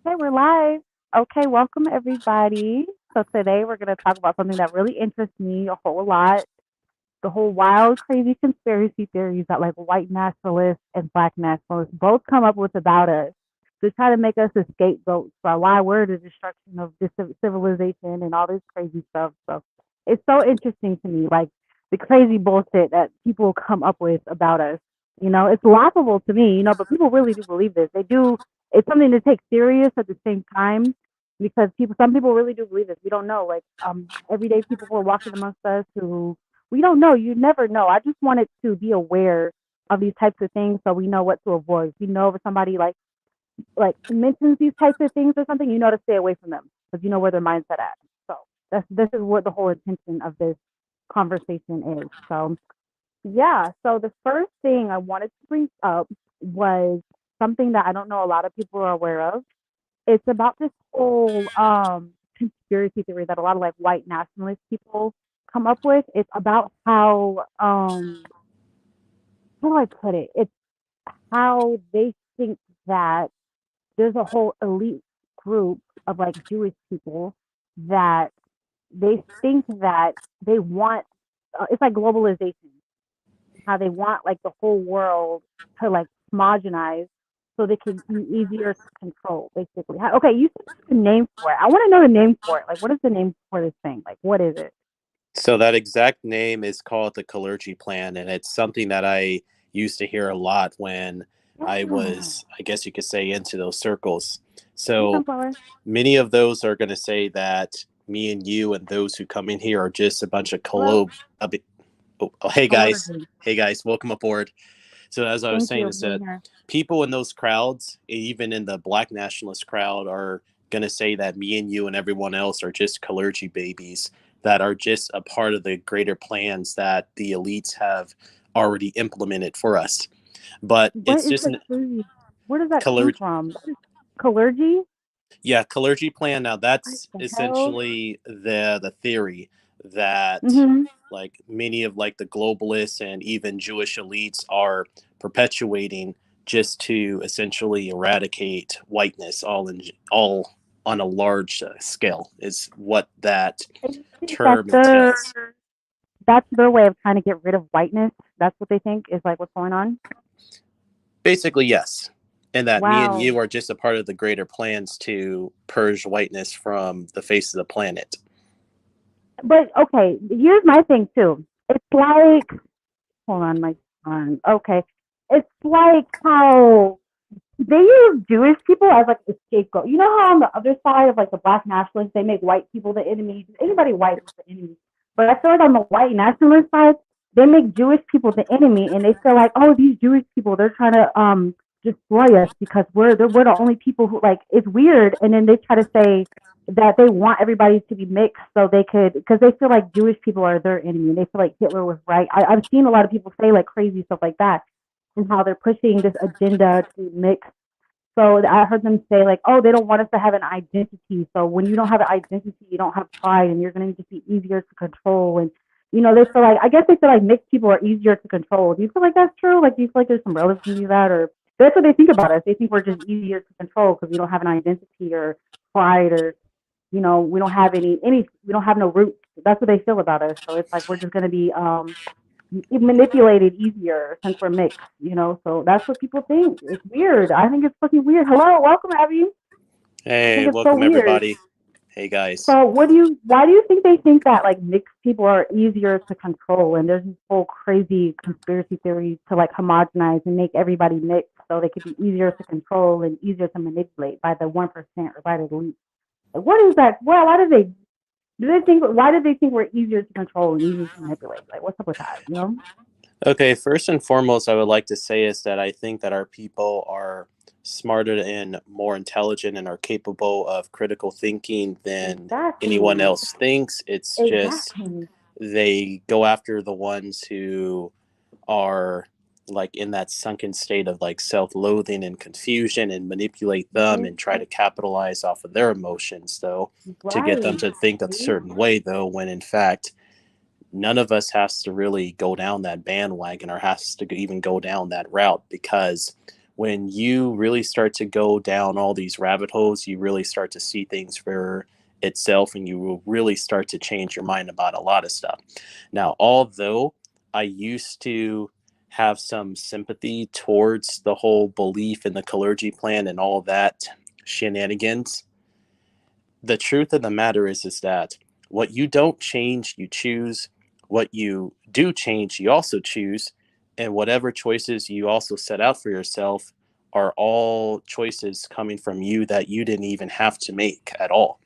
Okay, we're live. Okay, welcome everybody. So today we're going to talk about something that really interests me a whole lot. The whole wild, crazy conspiracy theories that like white nationalists and black nationalists both come up with about us to try to make us the scapegoats for why we're the destruction of this civilization and all this crazy stuff. So it's so interesting to me, like the crazy bullshit that people come up with about us. It's laughable to me, but people really do believe this. They do. It's something to take serious at the same time because some people really do believe this. We don't know. Like everyday people who are walking amongst us who we don't know. You never know. I just wanted to be aware of these types of things so we know what to avoid. We know if somebody like mentions these types of things or something, you know to stay away from them because you know where their mindset at. So this is what the whole intention of this conversation is. So yeah. So the first thing I wanted to bring up was something that I don't know a lot of people are aware of. It's about this whole conspiracy theory that a lot of like white nationalist people come up with. It's about how do I put it? It's how they think that there's a whole elite group of like Jewish people that they think that they want it's like globalization, how they want like the whole world to like homogenize so they can be easier to control, basically. Okay, you said the name for it. I want to know the name for it. Like, what is the name for this thing? Like, what is it? So that exact name is called the Clergy Plan, and it's something that I used to hear a lot when I Oh, was, I guess you could say, into those circles. hey, So sunflower. many of those are going to say that me and you and those who come in here are just a bunch of Hello. hey guys, Clergy. welcome aboard. So as I was Thank saying, you is for being that here. people in those crowds, even in the black nationalist crowd, are going to say that me and you and everyone else are just clergy babies that are just a part of the greater plans that the elites have already implemented for us. But What it's is just the an clergy? Where does that come clergy, from? What is clergy? yeah, clergy plan. Now What that's the hell? essentially the theory that Mm-hmm. like many of like the globalists and even Jewish elites are perpetuating just to essentially eradicate whiteness all on a large scale is what that They think term entails. that's their way of trying to get rid of whiteness. That's what they think is like what's going on. Basically, yes. And that me and Wow. you are just a part of the greater plans to purge whiteness from the face of the planet. But okay, here's my thing too. It's like, hold on, my son. Okay, it's like how they use Jewish people as like a scapegoat. You know how on the other side of like the black nationalists, they make white people the enemy. Anybody white is the enemy. But I feel like on the white nationalist side, they make Jewish people the enemy, and they feel like, oh, these Jewish people, they're trying to destroy us because we're the only people who like. It's weird, and then they try to say that they want everybody to be mixed so they could because they feel like Jewish people are their enemy, and they feel like Hitler was right. I've seen a lot of people say like crazy stuff like that and how they're pushing this agenda to mix. So I heard them say like, oh, they don't want us to have an identity. So when you don't have an identity, you don't have pride, and you're going to just be easier to control. And they feel like I guess they feel like mixed people are easier to control. Do you feel like that's true? Like, do you feel like there's some relevance to that, or that's what they think about us? They think we're just easier to control because we don't have an identity or pride, or we don't have we don't have no roots. That's what they feel about us. So it's like we're just going to be manipulated easier since we're mixed. So that's what people think. It's weird. I think it's fucking weird. Hello, welcome, Abby. I Hey, think it's so welcome weird. everybody. Hey guys. So why do you think they think that like mixed people are easier to control and there's this whole crazy conspiracy theory to like homogenize and make everybody mixed so they could be easier to control and easier to manipulate by the 1% or by the elite? Like, what is that? Well, why do they think we're easier to control and easier to manipulate? Like, what's up with that? Okay, first and foremost, I would like to say is that I think that our people are smarter and more intelligent and are capable of critical thinking than anyone Exactly. else thinks. It's just Exactly. they go after the ones who are like in that sunken state of like self-loathing and confusion and manipulate them Right. and try to capitalize off of their emotions though to get them Right. to think a See? certain way though when in fact none of us has to really go down that bandwagon or has to even go down that route because when you really start to go down all these rabbit holes, you really start to see things for itself, and you will really start to change your mind about a lot of stuff. Now, although I used to have some sympathy towards the whole belief in the Kalergi plan and all that shenanigans, the truth of the matter is that what you don't change, you choose. What you do change, you also choose. And whatever choices you also set out for yourself are all choices coming from you that you didn't even have to make at all.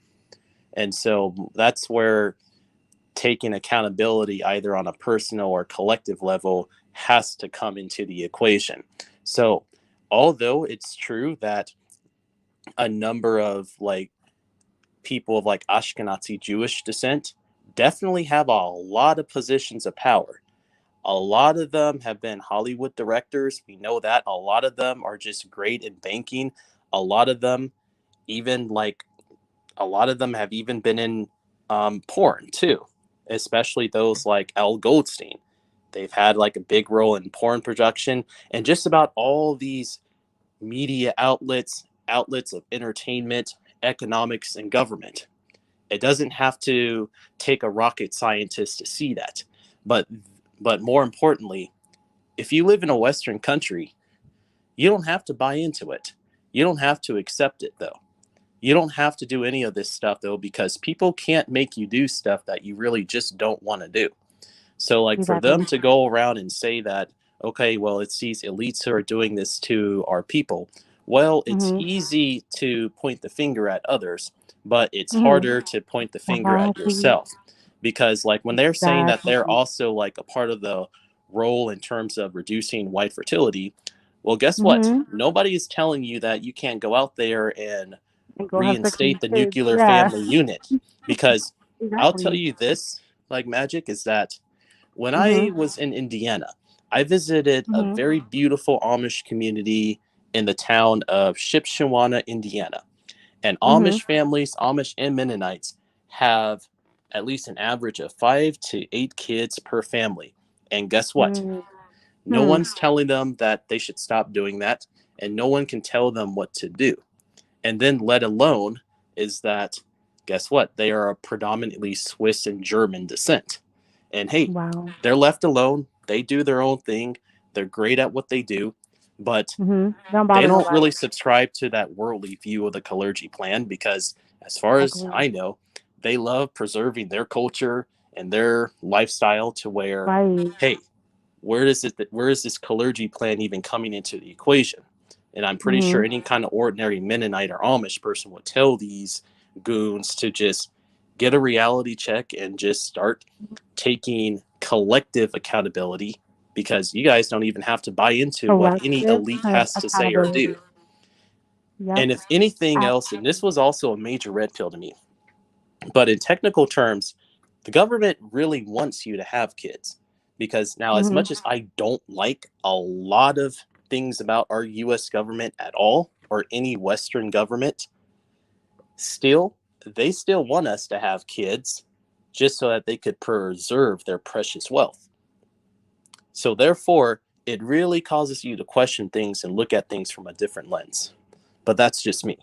And so that's where taking accountability, either on a personal or collective level, has to come into the equation. So, although it's true that a number of like people of like Ashkenazi Jewish descent definitely have a lot of positions of power. A lot of them have been Hollywood directors. We know that. A lot of them are just great in banking. A lot of them, even like, a lot of them have even been in porn too, especially those like Al Goldstein. They've had like a big role in porn production, and just about all these media outlets of entertainment, economics, and government. It doesn't have to take a rocket scientist to see that. But but more importantly, if you live in a Western country, you don't have to buy into it. You don't have to accept it though. You don't have to do any of this stuff though, because people can't make you do stuff that you really just don't want to do. So, like, for Exactly. them to go around and say that, okay, well, it's these elites who are doing this to our people. Well, it's Mhm. easy to point the finger at others, but it's Mhm. harder to point the finger at Exactly. yourself. Because, like, when they're saying that they're Exactly. also like a part of the role in terms of reducing white fertility, well, guess what? Mhm. Nobody is telling you that you can't go out there and And go have sex with reinstate your the kids. nuclear Yeah. family unit. Because I'll tell Exactly. you this, like, Magic, is that when I Mhm. was in Indiana, I visited a Mhm. very beautiful Amish community in the town of Shipshewana, Indiana. And Mhm. Amish families, Amish and Mennonites, have at least an average of 5 to 8 kids per family. And guess what? Mhm. No Hmm. one's telling them that they should stop doing that, and no one can tell them what to do. And then, let alone, is that, guess what? They are a predominantly Swiss and German descent. And hey, Wow. they're left alone. They do their own thing. They're great at what they do, but Mhm. Don't they bother don't nobody. really subscribe to that worldly view of the Kalergi plan because, as far as Exactly. I know, they love preserving their culture and their lifestyle to where, Right. hey, where is this Kalergi plan even coming into the equation? And I'm pretty sure Mhm. any kind of ordinary Mennonite or Amish person would tell these goons to just get a reality check and just start taking collective accountability, because you guys don't even have to buy into what any Collective elite has to say or do. accountability. Yep. And if anything Ab- else, and this was also a major red pill to me, but in technical terms, the government really wants you to have kids. Because now, as mhm. much as I don't like a lot of things about our US government at all, or any Western government, still, they still want us to have kids just so that they could preserve their precious wealth. So, therefore, it really causes you to question things and look at things from a different lens. But that's just me.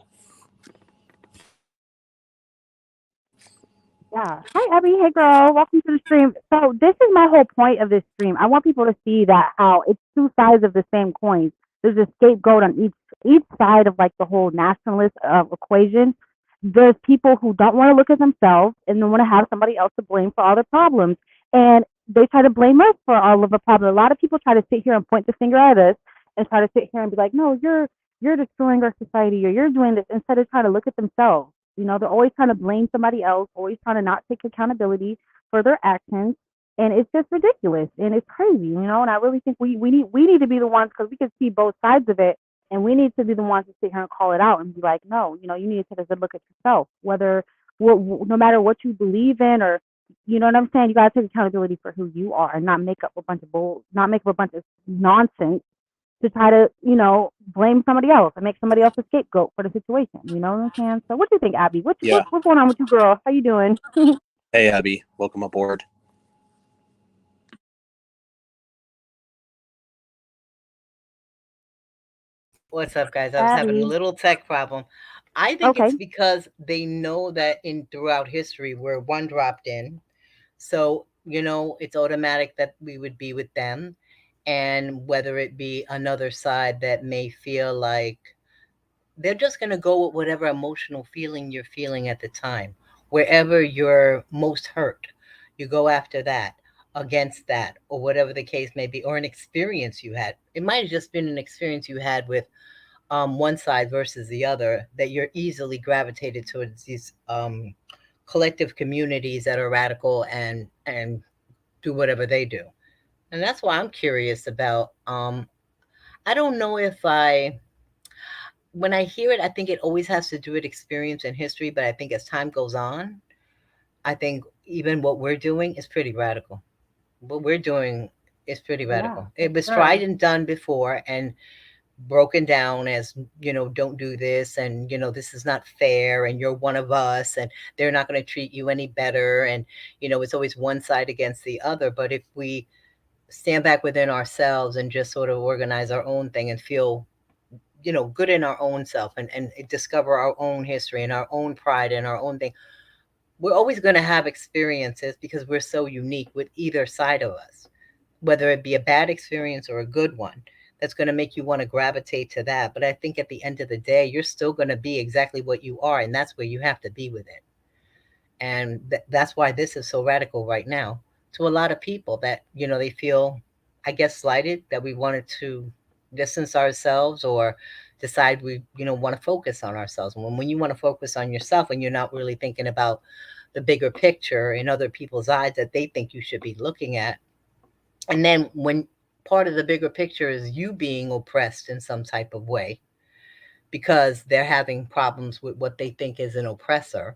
Yeah. Hi, Abby. Hey, girl. Welcome to the stream. So this is my whole point of this stream. I want people to see that how it's two sides of the same coin. There's a scapegoat on each side of like the whole nationalist equation. There's people who don't want to look at themselves and they want to have somebody else to blame for all their problems, and they try to blame us for all of the problems. A lot of people try to sit here and point the finger at us and try to sit here and be like, "No, you're destroying our society, or you're doing this," instead of trying to look at themselves. They're always trying to blame somebody else, always trying to not take accountability for their actions. And it's just ridiculous and it's crazy. And I really think we need to be the ones, because we can see both sides of it, and we need to be the ones to sit here and call it out and be like, no, you need to take a good look at yourself, whether no matter what you believe in, or you know what I'm saying. You gotta take accountability for who you are and not make up a bunch of nonsense to try to, blame somebody else and make somebody else a scapegoat for the situation. You know what I'm saying? So what do you think, Abby? Yeah. What's going on with you, girl? How you doing? Hey, Abby, welcome aboard. What's up, guys? I was having a Abby. little tech problem. I think it's Okay. because they know that in throughout history we're one dropped in, so it's automatic that we would be with them, and whether it be another side that may feel like they're just going to go with whatever emotional feeling you're feeling at the time, wherever you're most hurt, you go after that, against that, or whatever the case may be, or an experience you had. It might have just been an experience you had with one side versus the other, that you're easily gravitated towards these collective communities that are radical and do whatever they do. And that's why I'm curious about. I don't know if I when I hear it, I think it always has to do with experience and history. But I think as time goes on, I think even what we're doing is pretty radical. What we're doing is pretty Yeah, radical. for It was tried sure. and done before, and broken down as don't do this, and this is not fair, and you're one of us, and they're not going to treat you any better, and it's always one side against the other. But if we stand back within ourselves and just sort of organize our own thing and feel good in our own self, and discover our own history and our own pride and our own thing, we're always going to have experiences because we're so unique with either side of us, whether it be a bad experience or a good one. That's going to make you want to gravitate to that. But I think at the end of the day, you're still going to be exactly what you are, and that's where you have to be with it. And that's why this is so radical right now to a lot of people, that they feel, I guess, slighted, that we wanted to distance ourselves, or decide we want to focus on ourselves. When you want to focus on yourself, and you're not really thinking about the bigger picture in other people's eyes that they think you should be looking at, and then when part of the bigger picture is you being oppressed in some type of way because they're having problems with what they think is an oppressor,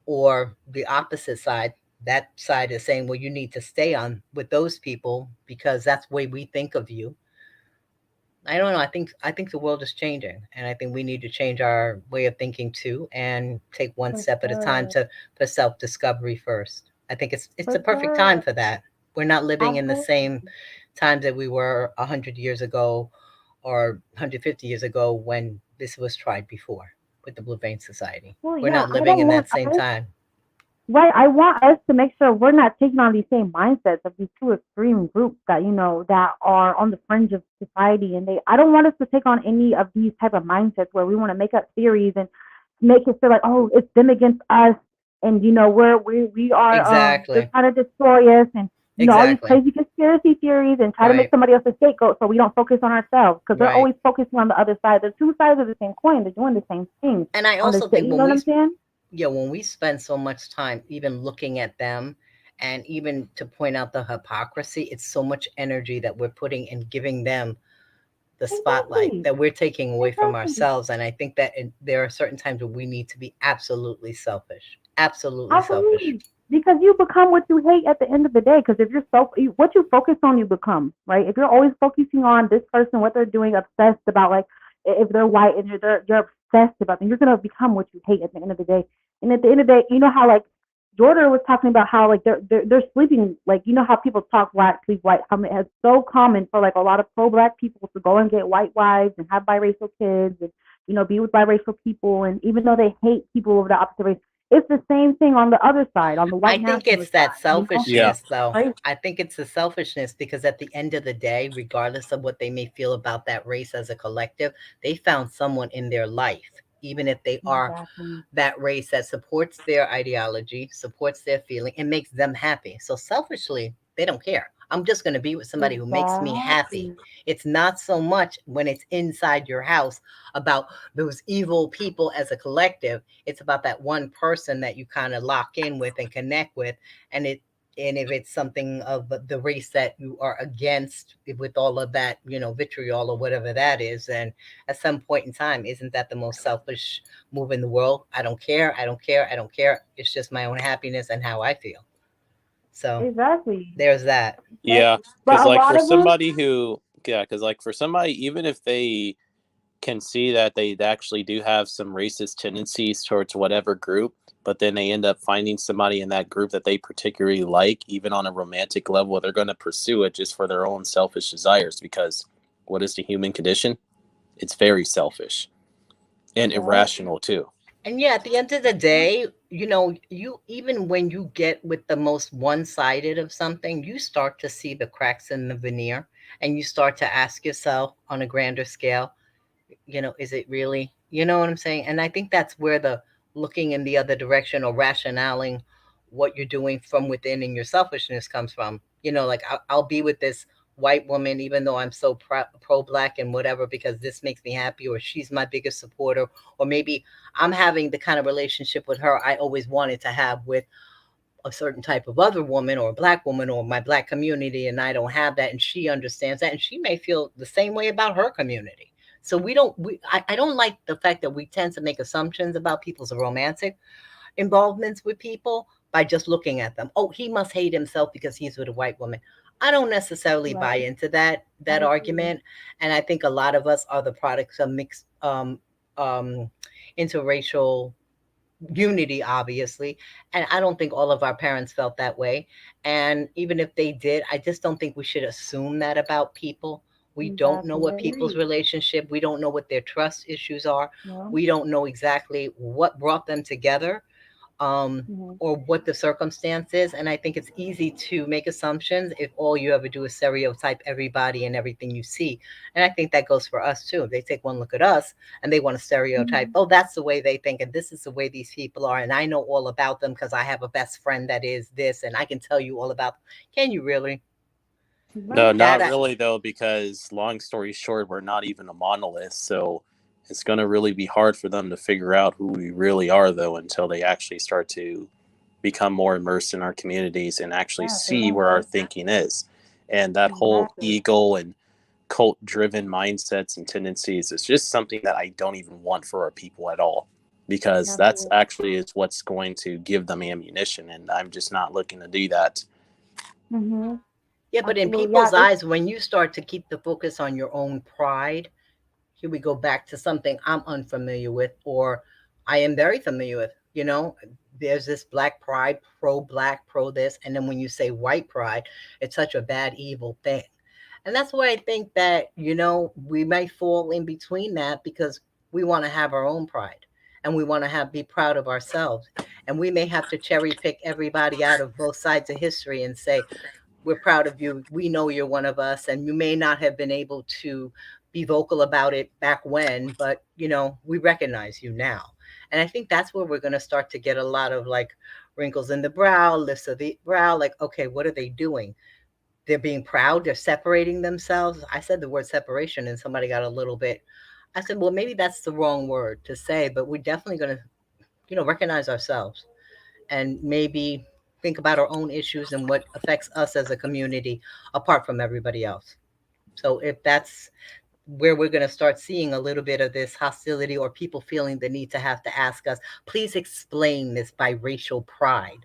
or the opposite side, that side is saying, well, you need to stay on with those people because that's the way we think of you. I don't know. I think the world is changing, and I think we need to change our way of thinking too, and take one For step at a time sure. to for self discovery first. I think it's For a perfect time sure. for that. We're not living in the same Absolutely. times that we were 100 years ago, or 150 years ago, when this was tried before with the Blue Vein Society. Well, We're yeah, not I living don't in want that same us. time. Right, I want us to make sure we're not taking on these same mindsets of these two extreme groups that that are on the fringe of society, and they. I don't want us to take on any of these type of mindsets where we want to make up theories and make it feel like, oh, it's them against us, and we are they're Exactly. trying to destroy us, and all these Exactly. crazy conspiracy theories, and try to make Right. somebody else a scapegoat so we don't focus on ourselves, because they're Right. always focusing on the other side. They're two sides of the same coin. They're doing the same thing And I on this. also think You know what I'm saying? when we spend so much time even looking at them, and even to point out the hypocrisy, it's so much energy that we're putting and giving them the spotlight Exactly. that we're taking away from Exactly. ourselves. And I think that there are certain times where we need to be absolutely selfish. Absolutely selfish. Absolutely. Because you become what you hate at the end of the day. Because if you're what you focus on, you become, right? If you're always focusing on this person, what they're doing, obsessed about, like, if they're white and you're obsessed about them, you're going to become what you hate at the end of the day. And at the end of the day, you know how, like, Jordan was talking about how, like, they're sleeping, like, how people talk black, sleep white, how it's so common for, like, a lot of pro black people to go and get white wives and have biracial kids, and be with biracial people, and even though they hate people of the opposite race, it's the same thing on the other side, on the I white think it's nationalist that side. Yeah. selfishness, though. Right? I think it's the selfishness because at the end of the day, regardless of what they may feel about that race as a collective, they found someone in their life, even if they are Exactly. that race, that supports their ideology, supports their feeling, and makes them happy. So selfishly, they don't care. I'm just going to be with somebody who makes me happy. Exactly. It's not so much when it's inside your house about those evil people as a collective. It's about that one person that you kind of lock in with and connect with. And if it's something of the race that you are against, with all of that, vitriol or whatever that is, then at some point in time, isn't that the most selfish move in the world? I don't care. I don't care. I don't care. It's just my own happiness and how I feel. So Exactly. there's that. Yeah, But because a like lot for of them, somebody who, yeah, because like for somebody, even if they can see that they actually do have some racist tendencies towards whatever group, but then they end up finding somebody in that group that they particularly like, even on a romantic level, they're going to pursue it just for their own selfish desires. Because what is the human condition? It's very selfish and Yep. irrational too. And yeah, at the end of the day, you even when you get with the most one-sided of something, you start to see the cracks in the veneer, and you start to ask yourself on a grander scale, is it really? You know what I'm saying? And I think that's where the looking in the other direction or rationaling what you're doing from within and your selfishness comes from. Like I'll be with this white woman even though I'm so pro-black and whatever because this makes me happy, or she's my biggest supporter, or maybe I'm having the kind of relationship with her I always wanted to have with a certain type of other woman or a black woman or my black community, and I don't have that, and she understands that, and she may feel the same way about her community. So I don't like the fact that we tend to make assumptions about people's romantic involvements with people by just looking at them. Oh, he must hate himself because he's with a white woman. I don't necessarily buy Right. into that I agree. argument, and I think a lot of us are the products of mixed um interracial unity, obviously. And I don't think all of our parents felt that way. And even if they did, I just don't think we should assume that about people. We don't know Exactly. I what people's agree. relationship, we don't know what their trust issues are. Yeah. We don't know exactly what brought them together, um, Hmm. or what the circumstance is. And I think it's easy to make assumptions if all you ever do is stereotype everybody and everything you see. And I think that goes for us too. They take one look at us and they want to stereotype, Hmm. oh, that's the way they think, and this is the way these people are. And I know all about them because I have a best friend that is this, and I can tell you all about. Can you really? No, Right. That not really though, because long story short, we're not even a monolith. So it's going to really be hard for them to figure out who we really are, though, until they actually start to become more immersed in our communities and actually Yeah. They see don't where our get thinking is. And that whole exactly. ego and cult driven mindsets and tendencies is just something that I don't even want for our people at all, because that's Absolutely. actually is what's going to give them ammunition. And I'm just not looking to do that. Hmm. Yeah, but in Absolutely. Yeah. people's eyes, when you start to keep the focus on your own pride, here we go back to something I'm unfamiliar with, or I am very familiar with. There's this black pride, pro black, pro this. And then when you say white pride, it's such a bad, evil thing. And that's why I think that, we might fall in between that because we want to have our own pride and we want to be proud of ourselves. And we may have to cherry pick everybody out of both sides of history and say, we're proud of you. We know you're one of us, and you may not have been able to be vocal about it back when, but we recognize you now. And I think that's where we're going to start to get a lot of like wrinkles in the brow, lifts of the brow. Like, okay, what are they doing? They're being proud. They're separating themselves. I said the word separation, and somebody got a little bit. I said, well, maybe that's the wrong word to say, but we're definitely going to, recognize ourselves and maybe think about our own issues and what affects us as a community apart from everybody else. So if that's where we're going to start seeing a little bit of this hostility or people feeling the need to have to ask us, please explain this biracial pride.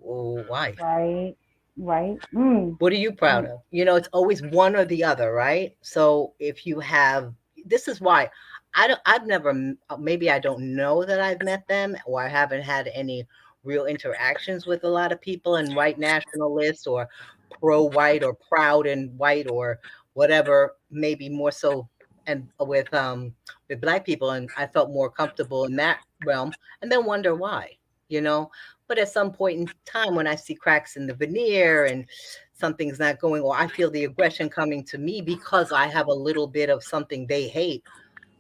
Oh, why? Right. Right. Mm. What are you proud Um, of? It's always one or the other, right? So if you have, this is why I've never, maybe I don't know that I've met them, or I haven't had any real interactions with a lot of people in white nationalists or pro white or proud and white or whatever, maybe more so, and with black people, and I felt more comfortable in that realm, and then wonder why, you know. But at some point in time, when I see cracks in the veneer and something's not going, or I feel the aggression coming to me because I have a little bit of something they hate,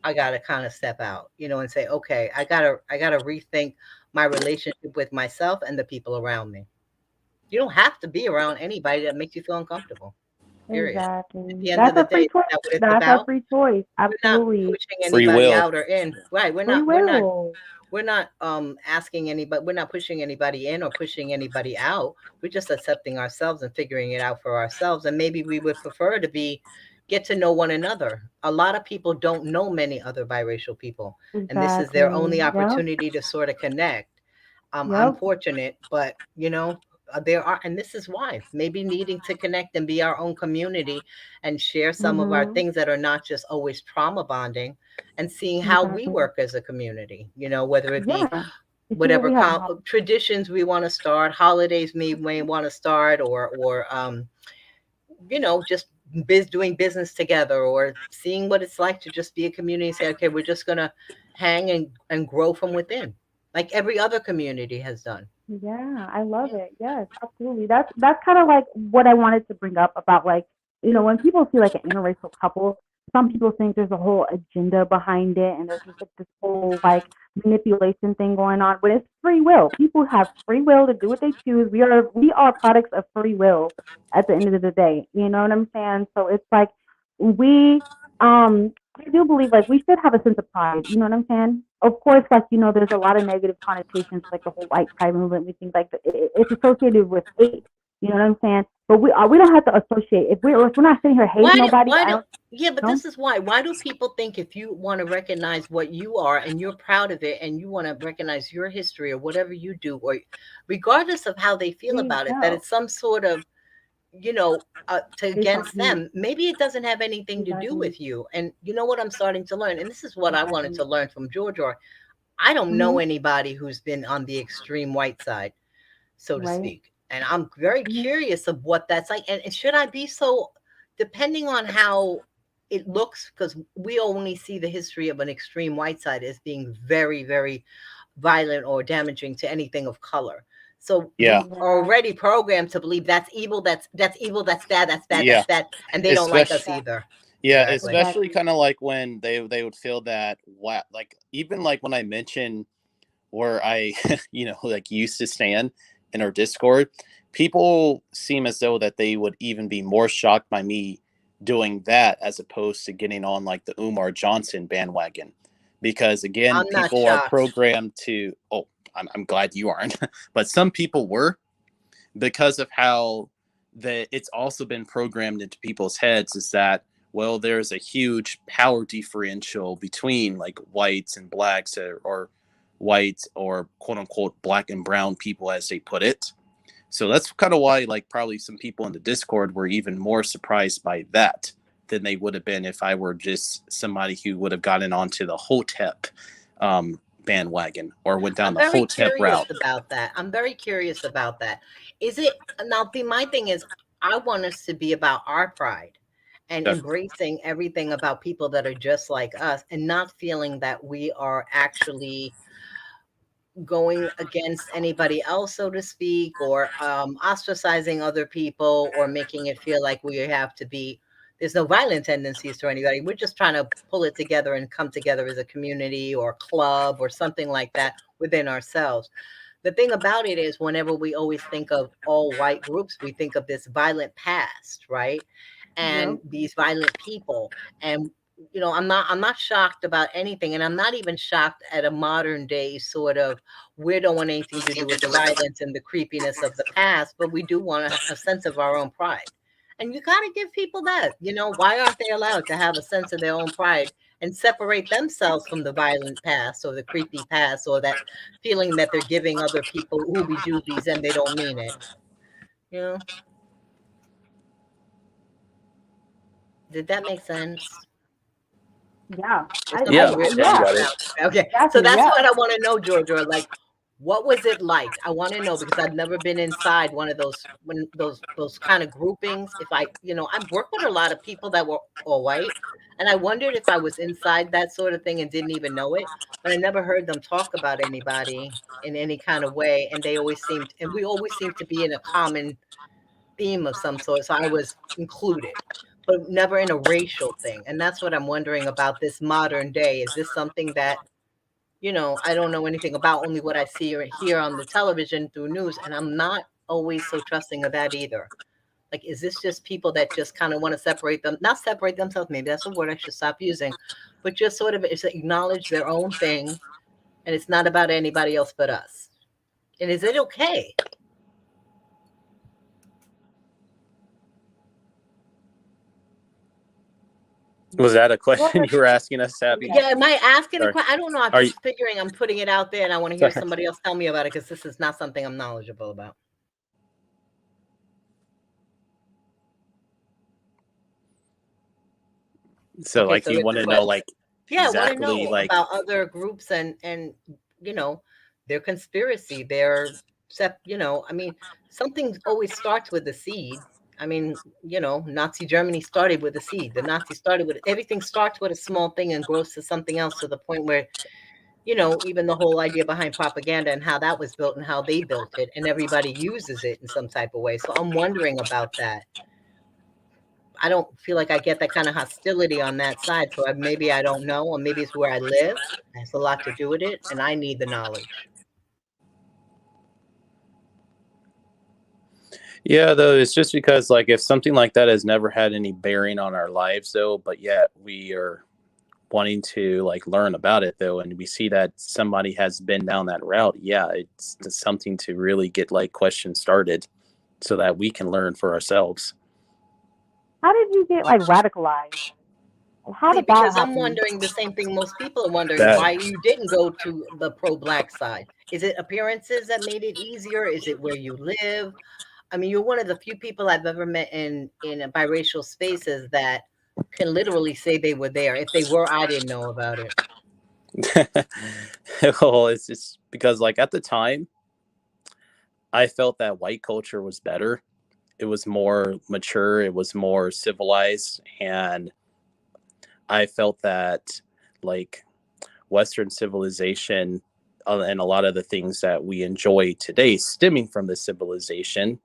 I gotta kind of step out, and say, okay, I gotta rethink my relationship with myself and the people around me. You don't have to be around anybody that makes you feel uncomfortable. Period. At exactly. the end of That's the a day, free is choice. that what it's That's a about? free choice. We're not Absolutely. pushing Free anybody will. out or in. Right. We're Free not we're not will. we're not asking anybody, we're not pushing anybody in or pushing anybody out. We're just accepting ourselves and figuring it out for ourselves. And maybe we would prefer to be get to know one another. A lot of people don't know many other biracial people, and this is their Exactly. only Yep. opportunity to sort of connect. I'm Yep. fortunate, but there are, and this is why maybe needing to connect and be our own community and share some of our Mhm. things that are not just always trauma bonding, and seeing how we Exactly. work as a community, whether it be Yeah. To see what whatever we have in traditions we want to start, holidays we may want to start, or just doing business together, or seeing what it's like to just be a community and say, okay, we're just going to hang and grow from within, like every other community has done. Yeah, I love it. Yes, absolutely. That's kind of like what I wanted to bring up about like, when people see like an interracial couple, some people think there's a whole agenda behind it and there's just like this whole like manipulation thing going on. But it's free will. People have free will to do what they choose. We are products of free will at the end of the day. You know what I'm saying? So it's like we I do believe like we should have a sense of pride. You know what I'm saying? Of course, like there's a lot of negative connotations, like the whole white pride movement. We think like it's associated with hate. You know what I'm saying? But we don't have to associate if we're not sitting here hating nobody. Why I do don't Yeah, but know. this is why do people think if you want to recognize what you are and you're proud of it and you want to recognize your history or whatever you do, or regardless of how they feel There you about it, that go. it's some sort of, to Based on against hate. them? Maybe it doesn't have anything to do Exactly. with you. And you know what I'm starting to learn, and this is what I wanted Exactly. to learn from Jorjor. I don't know Mhm. anybody who's been on the extreme white side, so to Right. speak. And I'm very Mhm. curious of what that's like. And should I be so, depending on how it looks, because we only see the history of an extreme white side as being very, very violent or damaging to anything of color. So Yeah, we are Yeah. already programmed to believe that's evil, that's evil, that's bad, that's bad, yeah, that's bad, and they don't like us especially either. yeah, Exactly. especially Exactly. kind of like when they would feel that like even like when I mention where I like used to stand in our Discord, people seem as though that they would even be more shocked by me doing that as opposed to getting on like the Umar Johnson bandwagon, because again, I'm not people are shocked. programmed to. Oh, I'm glad you aren't, but some people were, because of how it's also been programmed into people's heads is that, well, there's a huge power differential between like whites and blacks, or whites or quote unquote black and brown people as they put it. So that's kind of why like probably some people in the Discord were even more surprised by that than they would have been if I were just somebody who would have gotten onto the Hotep bandwagon or went down I'm the very Hotep curious route. about that. I'm very curious about that. Is it now? My thing is, I want us to be about our pride and embracing everything about people that are just like us, and not feeling that we are actually going against anybody else, so to speak, or ostracizing other people, or making it feel like we have to be. There's no violent tendencies to anybody. We're just trying to pull it together and come together as a community or club or something like that within ourselves. The thing about it is, whenever we always think of all white groups, we think of this violent past, right? And Yep. these violent people. And I'm not shocked about anything. And I'm not even shocked at a modern day sort of, we don't want anything to do with the violence and the creepiness of the past, but we do want a sense of our own pride. And you got to give people that. Why aren't they allowed to have a sense of their own pride and separate themselves from the violent past or the creepy past, or that feeling that they're giving other people ooby doobies and they don't mean it? You know, did that make sense? Yeah. Or Yeah, something weird that you Yeah. got popped it. out? Okay, so Exactly. that's Yeah. what I want to know, Georgia. Like, what was it like? I want to know, because I've never been inside one of those, when those kind of groupings. If I've worked with a lot of people that were all white, and I wondered if I was inside that sort of thing and didn't even know it. But I never heard them talk about anybody in any kind of way, and we always seemed to be in a common theme of some sort. So I was included, but never in a racial thing. And that's what I'm wondering about this modern day. Is this something that, I don't know anything about, only what I see or hear on the television through news. And I'm not always so trusting of that either. Like, is this just people that just kind of want to not separate themselves? Maybe that's a word I should stop using, but just sort of is acknowledge their own thing. And it's not about anybody else but us. And is it okay? Was that a Go question ahead. you were asking us, Abby? Yeah, am I asking a Sorry. question? I don't know. I'm Are you just figuring, I'm putting it out there, and I want to hear sorry? somebody else tell me about it, because this is not something I'm knowledgeable about. So Okay, like so you it's want a to know question. like Yeah, I want to exactly know like about other groups and you know their conspiracy, their I mean, something always starts with the seed. I mean, Nazi Germany started with a seed. The Nazis started with everything starts with a small thing and grows to something else, to the point where, even the whole idea behind propaganda and how that was built and how they built it, and everybody uses it in some type of way. So I'm wondering about that. I don't feel like I get that kind of hostility on that side. So maybe I don't know, or maybe it's where I live. It has a lot to do with it, and I need the knowledge. Yeah, though, it's just because, like, if something like that has never had any bearing on our lives, though, but yet we are wanting to, like, learn about it, though, and we see that somebody has been down that route, yeah, it's something to really get, like, questions started so that we can learn for ourselves. How did you get like radicalized? How See, did that because I'm happen? wondering the same thing most people are wondering, That why you didn't go to the pro-black side. Is it appearances that made it easier? Is it where you live? I mean, you're one of the few people I've ever met in biracial spaces that can literally say they were there. If they were, I didn't know about it. well, it's just because, like, at the time, I felt that white culture was better. It was more mature, it was more civilized, and I felt that, like, Western civilization and a lot of the things that we enjoy today stemming from the civilization,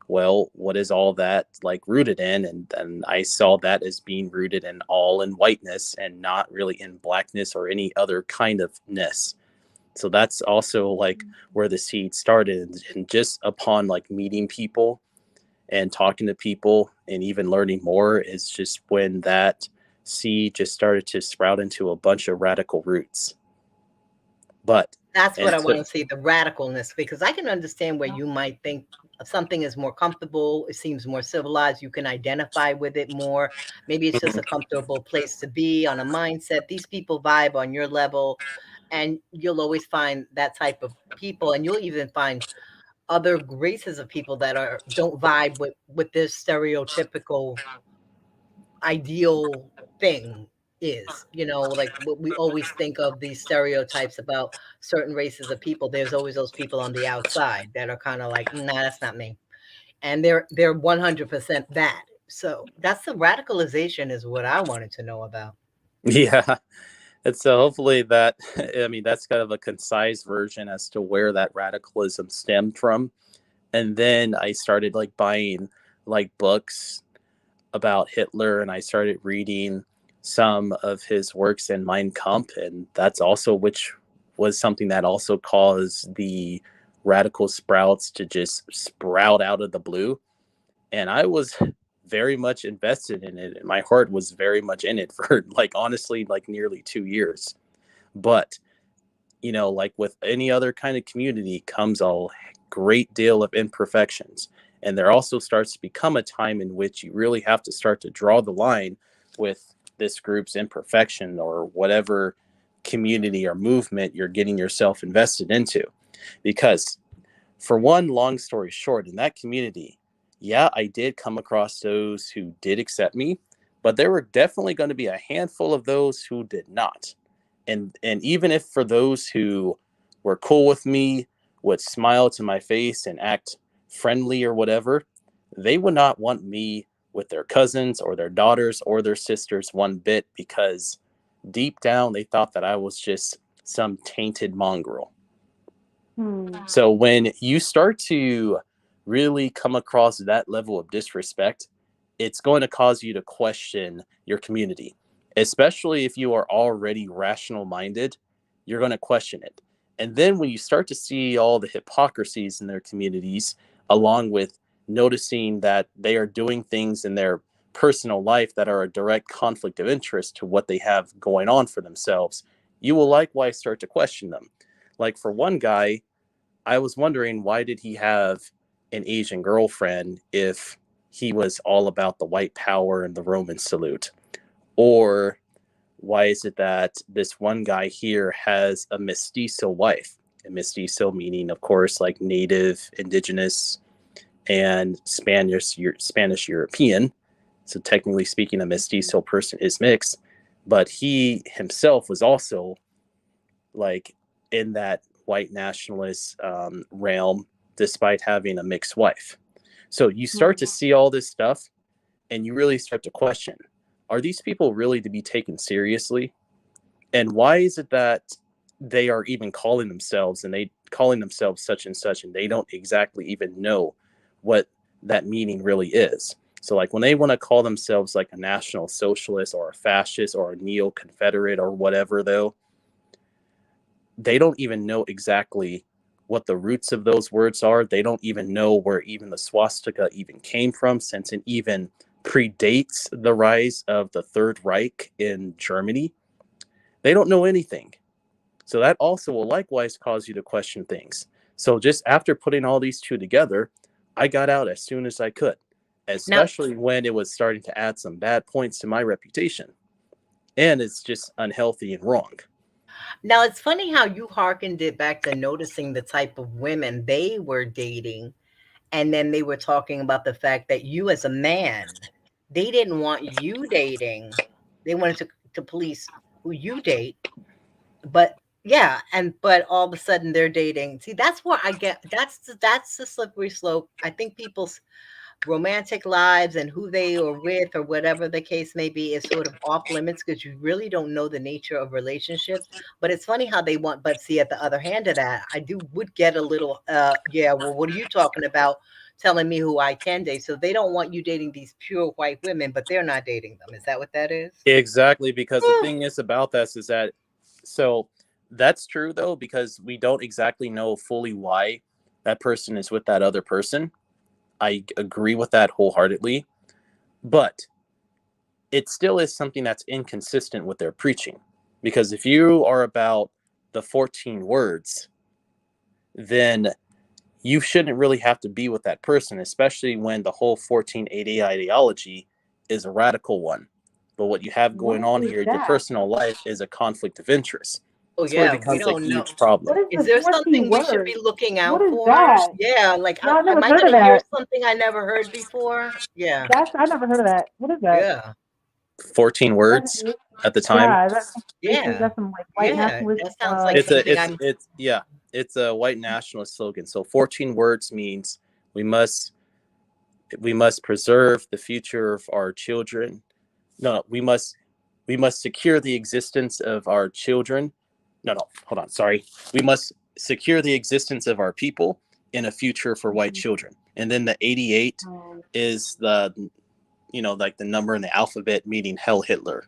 well, what is all that, like, rooted in? And I saw that as being rooted in all in whiteness and not really in blackness or any other kind of ness. So that's also, like, where the seed started. And just upon, like, meeting people and talking to people and even learning more is just when that seed just started to sprout into a bunch of radical roots. But That's what and I so, want to see, the radicalness, because I can understand where you might think something is more comfortable, it seems more civilized, you can identify with it more. Maybe it's just a comfortable place to be on a mindset. These people vibe on your level, and you'll always find that type of people, and you'll even find other races of people that don't vibe with this stereotypical ideal thing is, like what we always think of, these stereotypes about certain races of people. There's always those people on the outside that are kind of like, nah, that's not me. And they're 100% that. So that's the radicalization is what I wanted to know about. yeah. And so hopefully that, I mean, that's kind of a concise version as to where that radicalism stemmed from. And then I started, like, buying, like, books about Hitler, and I started reading some of his works in Mein Kampf, and that's also which was something that also caused the radical sprouts to just sprout out of the blue. And I was very much invested in it, and my heart was very much in it for, like, honestly, like, nearly 2 years. But, like with any other kind of community comes a great deal of imperfections. And there also starts to become a time in which you really have to start to draw the line with this group's imperfection or whatever community or movement you're getting yourself invested into. Because, for one, long story short, in that community, yeah, I did come across those who did accept me, but there were definitely going to be a handful of those who did not. And even if for those who were cool with me, would smile to my face and act friendly or whatever, they would not want me with their cousins or their daughters or their sisters one bit, because deep down they thought that I was just some tainted mongrel. So when you start to really come across that level of disrespect, it's going to cause you to question your community, especially if you are already rational minded. You're going to question it. And then when you start to see all the hypocrisies in their communities, along with noticing that they are doing things in their personal life that are a direct conflict of interest to what they have going on for themselves, you will likewise start to question them. Like, for one guy, I was wondering, why did he have an Asian girlfriend if he was all about the white power and the Roman salute? Or why is it that this one guy here has a mestizo wife? A mestizo meaning, of course, like native, indigenous, and Spanish European. So technically speaking, a mestizo person is mixed, but he himself was also, like, in that white nationalist realm, despite having a mixed wife. So you start to see all this stuff and you really start to question, are these people really to be taken seriously? And why is it that they are even calling themselves such and such, and they don't exactly even know what that meaning really is? So like when they want to call themselves like a national socialist or a fascist or a neo-confederate or whatever, though, they don't even know exactly what the roots of those words are. They don't even know where even the swastika even came from, since it even predates the rise of the Third Reich in Germany. They don't know anything. So that also will likewise cause you to question things. So just after putting all these two together, I got out as soon as I could, Now, especially when it was starting to add some bad points to my reputation. And it's just unhealthy and wrong. now it's funny how you hearkened it back to noticing the type of women they were dating. And then they were talking about the fact that you as a man, they didn't want you dating. They wanted to police who you date. But yeah, but all of a sudden they're dating. See, that's where I get that's the slippery slope. I think people's romantic lives and who they are with or whatever the case may be is sort of off limits because you really don't know the nature of relationships. But it's funny how they want, but see, at the other hand of that, I do would get a little yeah, well, what are you talking about telling me who I can date? So they don't want you dating these pure white women, but they're not dating them. Is that what that is? Exactly, because the thing is about this is that, so that's true though, because we don't exactly know fully why that person is with that other person. I agree with that wholeheartedly, but it still is something that's inconsistent with their preaching. Because if you are about the 14 words, then you shouldn't really have to be with that person, especially when the whole 1480 ideology is a radical one. But what you have going What on is here, your that? personal life is a conflict of interest. Oh That's where it yeah, we becomes a don't know. huge problem. What is Is the there 14 something we should words? be looking What out is for? that? Yeah, like No, I've am never I heard of going to hear that. something I never heard before? Yeah, I've never heard of that. What is that? yeah, 14 Is that words at the time. yeah, is that some racist? yeah, That's some like white yeah. nationalist That sounds like It's a something it's I'm. it's yeah, it's a white nationalist slogan. So 14 words means we must we must preserve the future of our children. No, we must secure the existence of our children. No, hold on, sorry. We must secure the existence of our people in a future for white Mhm. children. And then the 88 Oh, is the, like the number in the alphabet meaning Hell Hitler.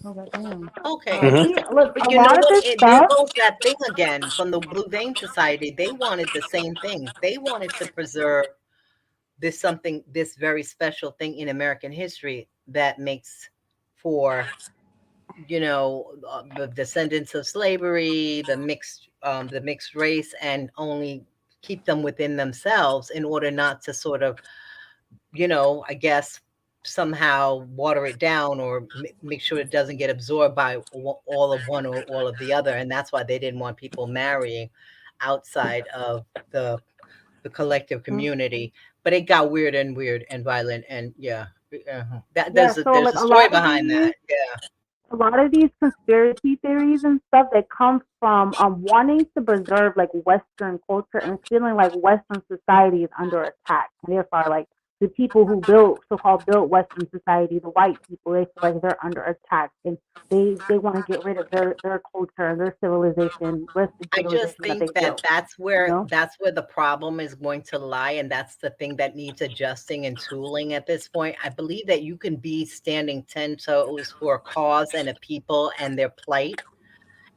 oh, damn. Okay. See, look, But a you know lot of what? this There stuff. goes that thing again from the Blue Vein Society. They wanted the same thing. They wanted to preserve this very special thing in American history that makes for the descendants of slavery, the mixed race, and only keep them within themselves in order not to sort of I guess somehow water it down or make sure it doesn't get absorbed by all of one or all of the other. And that's why they didn't want people marrying outside of the collective Mm. community. But it got weird and violent. And yeah, that Yeah, so there's like a story behind that. a lot of these conspiracy theories and stuff that come from wanting to preserve like Western culture and feeling like Western society is under attack. And therefore, like the people who built so-called built Western society, the white people, they feel like they're under attack and they want to get rid of their culture and their civilization, rest of the I just civilization that they think that built. You know? that's where the problem is going to lie, and that's the thing that needs adjusting and tooling at this point. I believe that you can be standing 10 toes for a cause and a people and their plight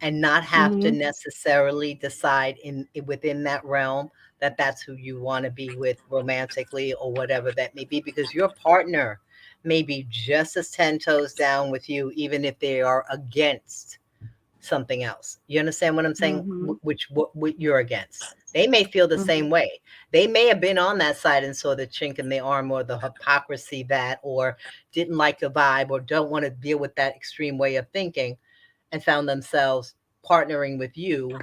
and not have to Mm-hmm. necessarily decide within that realm that that's who you want to be with romantically or whatever that may be, because your partner may be just as 10 toes down with you, even if they are against something else. You understand what I'm saying? Mm-hmm. What you're against. They may feel the Mm-hmm. same way. They may have been on that side and saw the chink in the arm or the hypocrisy that, or didn't like the vibe, or don't want to deal with that extreme way of thinking, and found themselves partnering with you.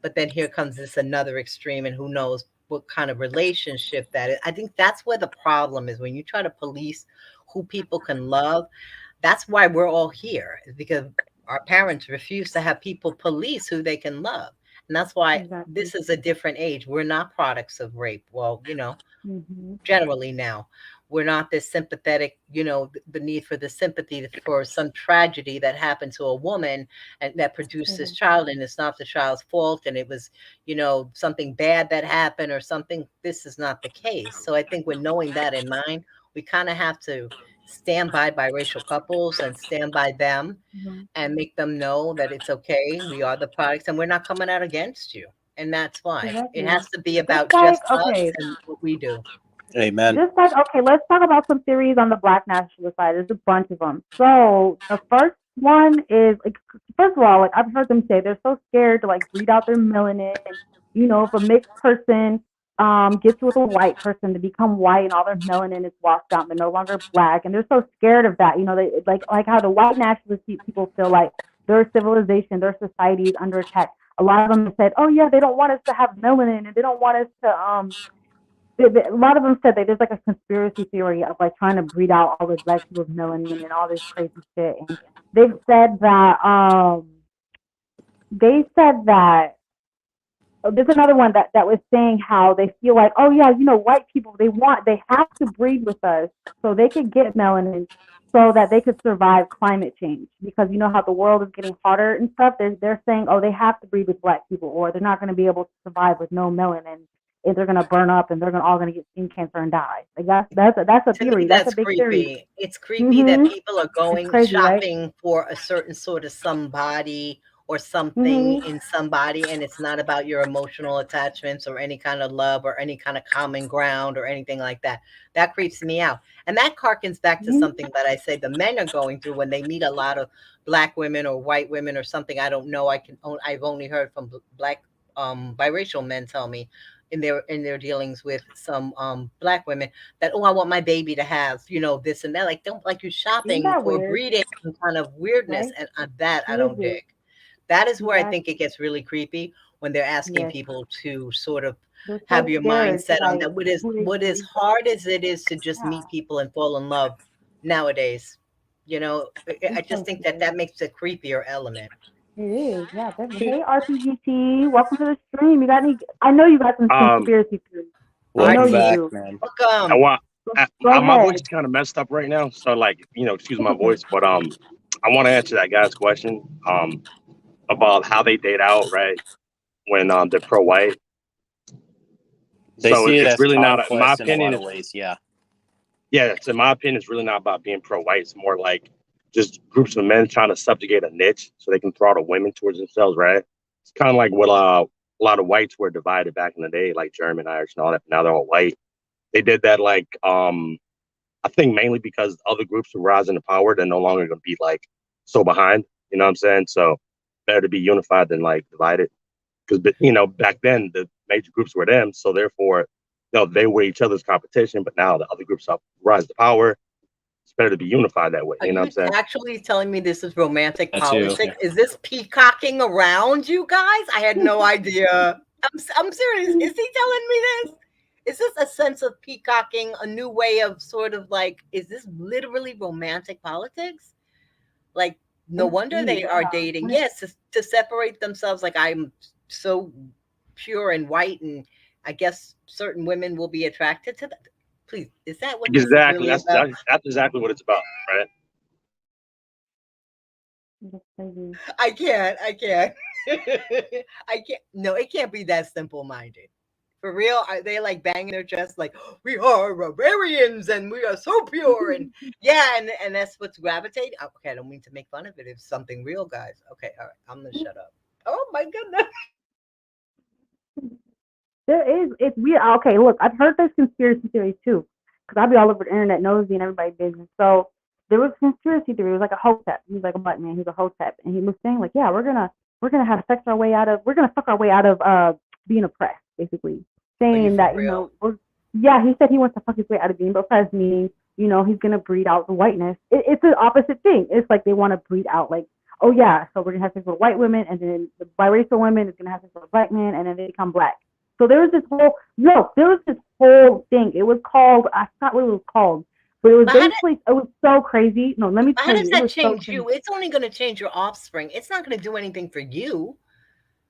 But then here comes this another extreme, and who knows what kind of relationship that is. I think that's where the problem is when you try to police who people can love. That's why we're all here, is because our parents refuse to have people police who they can love. And that's why Exactly. this is a different age. We're not products of rape. Well, Mm-hmm. generally now. We're not this sympathetic, the need for the sympathy for some tragedy that happened to a woman and that produced this Mm-hmm. child, and it's not the child's fault, and it was, something bad that happened or something. This is not the case. So I think with knowing that in mind, we kind of have to stand by biracial couples and stand by them Mm-hmm. and make them know that it's okay. We are the products and we're not coming out against you. And that's why it Exactly. has to be Just about like, just us okay, and what we do. Amen. just like, okay, let's talk about some theories on the black nationalist side. There's a bunch of them. So the first one is like, first of all, like I've heard them say they're so scared to like breed out their melanin, and if a mixed person gets with a white person to become white and all their melanin is washed out and they're no longer black, and they're so scared of that. They like how the white nationalist people feel like their civilization, their society is under attack. A lot of them have said, oh yeah, they don't want us to have melanin and they don't want us to a lot of them said that there's like a conspiracy theory of like trying to breed out all the black people's melanin and all this crazy shit. And they've said that they said that there's another one that was saying how they feel like, oh yeah, white people they have to breed with us so they could get melanin so that they could survive climate change, because you know how the world is getting hotter and stuff. They're saying, oh, they have to breed with black people or they're not going to be able to survive with no melanin, and they're going to burn up and they're all going to get skin cancer and die. Like that's a To me, theory. That's a that's big theory. creepy. It's creepy that Mhm. people are It's going crazy, right? shopping for a certain sort of somebody or something Mhm. in somebody, and it's not about your emotional attachments or any kind of love or any kind of common ground or anything like that. That creeps me out. And that harkens back to Mhm. something that I say the men are going through when they meet a lot of black women or white women or something. I don't know. I've only heard from black biracial men tell me in their dealings with some black women that, oh, I want my baby to have this and that. Like, don't, like, you Isn't shopping that for weird? breeding kind of weirdness, Right? and that I don't Crazy. dig. That is where I think it Exactly. gets really creepy when they're asking Yes. people to sort of They're have so your scared to mindset on like that. What is who they what is choose. hard as it is to just Yeah. meet people and fall in love nowadays. I It's just so think that scary. that makes a creepier element. It is, yeah, definitely. Hey, RPGT, welcome to the stream. You got any? I know you got some Um, conspiracy theories. I know Welcome you back, RT, do. man. I welcome. want Go, go my voice is ahead. kind of messed up right now, so like excuse It's my okay. voice, but I want to answer that guy's question about how they date out, right? When they're pro-white, They so see it it's as really not, in my conquest in a opinion, lot of it's ways. Yeah. yeah, it's in my opinion, it's really not about being pro-white. It's more like just groups of men trying to subjugate a niche so they can throw the women towards themselves, right? It's kind of like what a lot of whites were divided back in the day, like German, Irish, and all that. But now they're all white. They did that like I think mainly because other groups who rise into power, they're no longer going to be like so behind. You know what I'm saying? So better to be unified than like divided. Because back then the major groups were them, so therefore, they were each other's competition. But now the other groups up rise to power. It's better to be unified that way. Are You know what I'm you saying? actually telling me this is romantic That too. Yeah. politics? Is this peacocking around, you guys? I had no idea. I'm serious. Is he telling me this? Is this a sense of peacocking, a new way of sort of like, is this literally romantic politics? Like, no Could wonder be, they are yeah. dating. Yes, to separate themselves. Like, I'm so pure and white, and I guess certain women will be attracted to that. Please, is that what this is Exactly. really That's about? that's exactly what it's about, right? That's crazy. I can't. I can't. I can't. No, it can't be that simple minded. For real, are they like banging their chest like we are barbarians and we are so pure and yeah, and that's what's gravitating. Okay, I don't mean to make fun of it. It's something real, guys. Okay, all right, I'm gonna shut up. Oh my goodness. There is. It's weird. Okay, look, I've heard there's conspiracy theories too, because I'll be all over the internet nosy and everybody's business. So there was a conspiracy theory. It was like a hotep. He was like a butt man. He was a hotep, and he was saying like, yeah, we're gonna have sex our way out of. We're gonna fuck our way out of being oppressed, basically Are you saying for that real? yeah, he said he wants to fuck his way out of being oppressed, meaning he's gonna breed out the whiteness. It's the opposite thing. It's like they want to breed out like, oh yeah, so we're gonna have sex with white women, and then the biracial women is gonna have sex with black men, and then they become black. So there was this whole thing. It was called, I forgot what it was called, but it was But basically, it was so crazy. No, let me how tell does you, it that was so change crazy. you? It's only going to change your offspring. It's not going to do anything for you.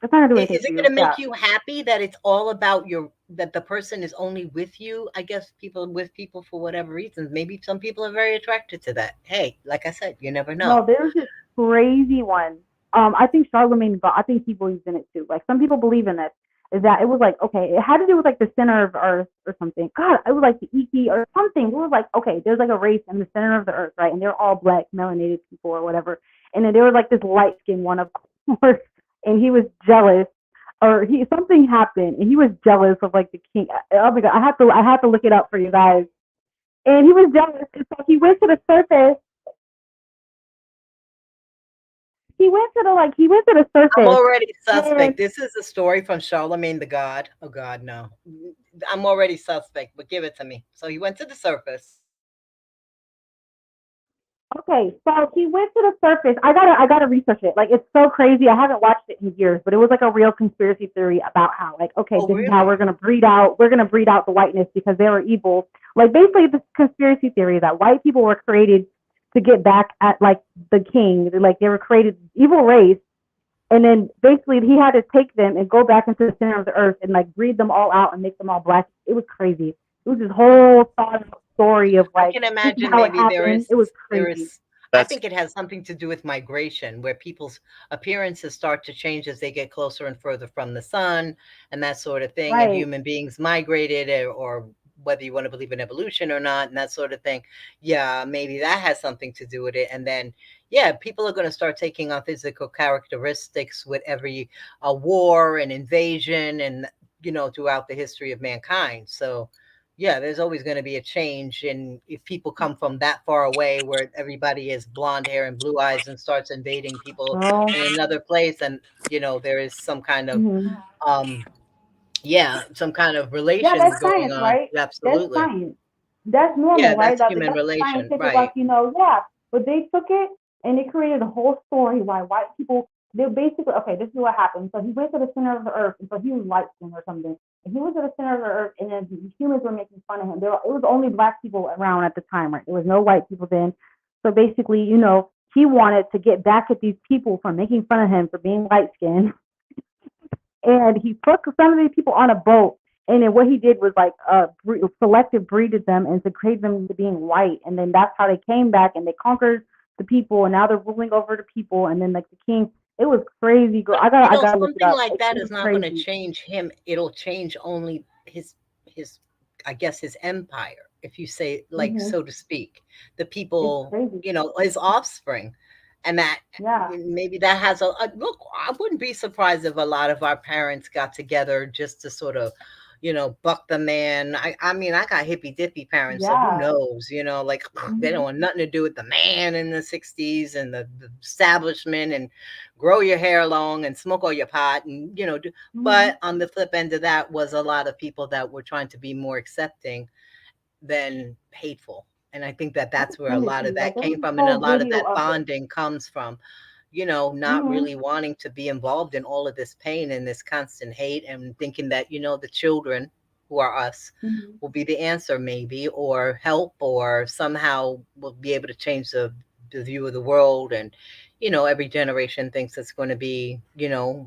It's not gonna do anything Is for it you. going to Yeah. make you happy that it's all about that the person is only with you? I guess people with people for whatever reasons. Maybe some people are very attracted to that. Hey, like I said, you never No, know. there's this crazy one. I think Charlemagne, I think he believes in it too. Like some people believe in it. Is that it was like okay, it had to do with like the center of the earth or something. God, it was like the Iki or something. It was like okay, there's like a race in the center of the earth, right? And they're all black, melanated people or whatever. And then there was like this light skinned one, of course, and he was jealous, or he something happened, and he was jealous of like the king. Oh my god, I have to look it up for you guys. And he was jealous, and so he went to the surface. He went to the I'm surface, already and suspect. This is a story from Charlemagne the God. Oh God, no. I'm already suspect, but give it to me. So he went to the surface. okay, so he went to the surface. I gotta research it. Like it's so crazy. I haven't watched it in years, but it was like a real conspiracy theory about how like okay, Oh, this is how really? we're gonna breed out the whiteness because they were evil. Like basically, the conspiracy theory that white people were created to get back at like the king. Like they were created evil race, and then basically he had to take them and go back into the center of the earth and like breed them all out and make them all black. It was crazy. It was this whole thought story of I like can this is imagine how it maybe happened. It was there crazy. is I That's think it has something to do with migration, where people's appearances start to change as they get closer and further from the sun and that sort of thing. And Right. human beings migrated, or whether you want to believe in evolution or not, and that sort of thing. Yeah, maybe that has something to do with it. And then, yeah, people are going to start taking on physical characteristics with every war and invasion and, throughout the history of mankind. So, yeah, there's always going to be a change. And if people come from that far away where everybody is blonde hair and blue eyes and starts invading people Girl. in another place, and there is some kind of Hmm. um yeah, some kind of Yeah, relations that's going science, on. right? That's Absolutely. science. That's normal, Yeah, right? that's That human that's relation, scientific, like right? yeah. But they took it and they created a whole story why white people. They're basically okay. This is what happened. So he went to the center of the earth, and so he was light skinned or something. And he went to the center of the earth, and then the humans were making fun of him. It was only black people around at the time, right? There was no white people then. So basically, he wanted to get back at these people for making fun of him for being light skinned, and he took some of these people on a boat. And then what he did was like selective breeded them and to create them into being white. And then that's how they came back and they conquered the people. And now they're ruling over the people. And then like the king, it was crazy, girl. But I gotta look it something up. like that It was is not going to crazy. change him. It'll change only his I guess his empire, if you say, like, Hmm. so to speak. The It's people, crazy. his offspring. And that Yeah. maybe that has a look. I wouldn't be surprised if a lot of our parents got together just to sort of, buck the man. I mean, I got hippy dippy parents, so who Yeah. knows? Like they don't Hmm. want nothing to do with the man in the '60s and the establishment, and grow your hair long and smoke all your pot, and Hmm. but on the flip end of that was a lot of people that were trying to be more accepting than hateful. And I think that I that's was where a saying it lot to of you. Like that there was came this from, and a whole lot of video that of it. bonding comes from, not Hmm. really wanting to be involved in all of this pain and this constant hate, and thinking that, the children, who are us, Hmm. will be the answer, maybe, or help, or somehow will be able to change the view of the world. And, every generation thinks it's going to be,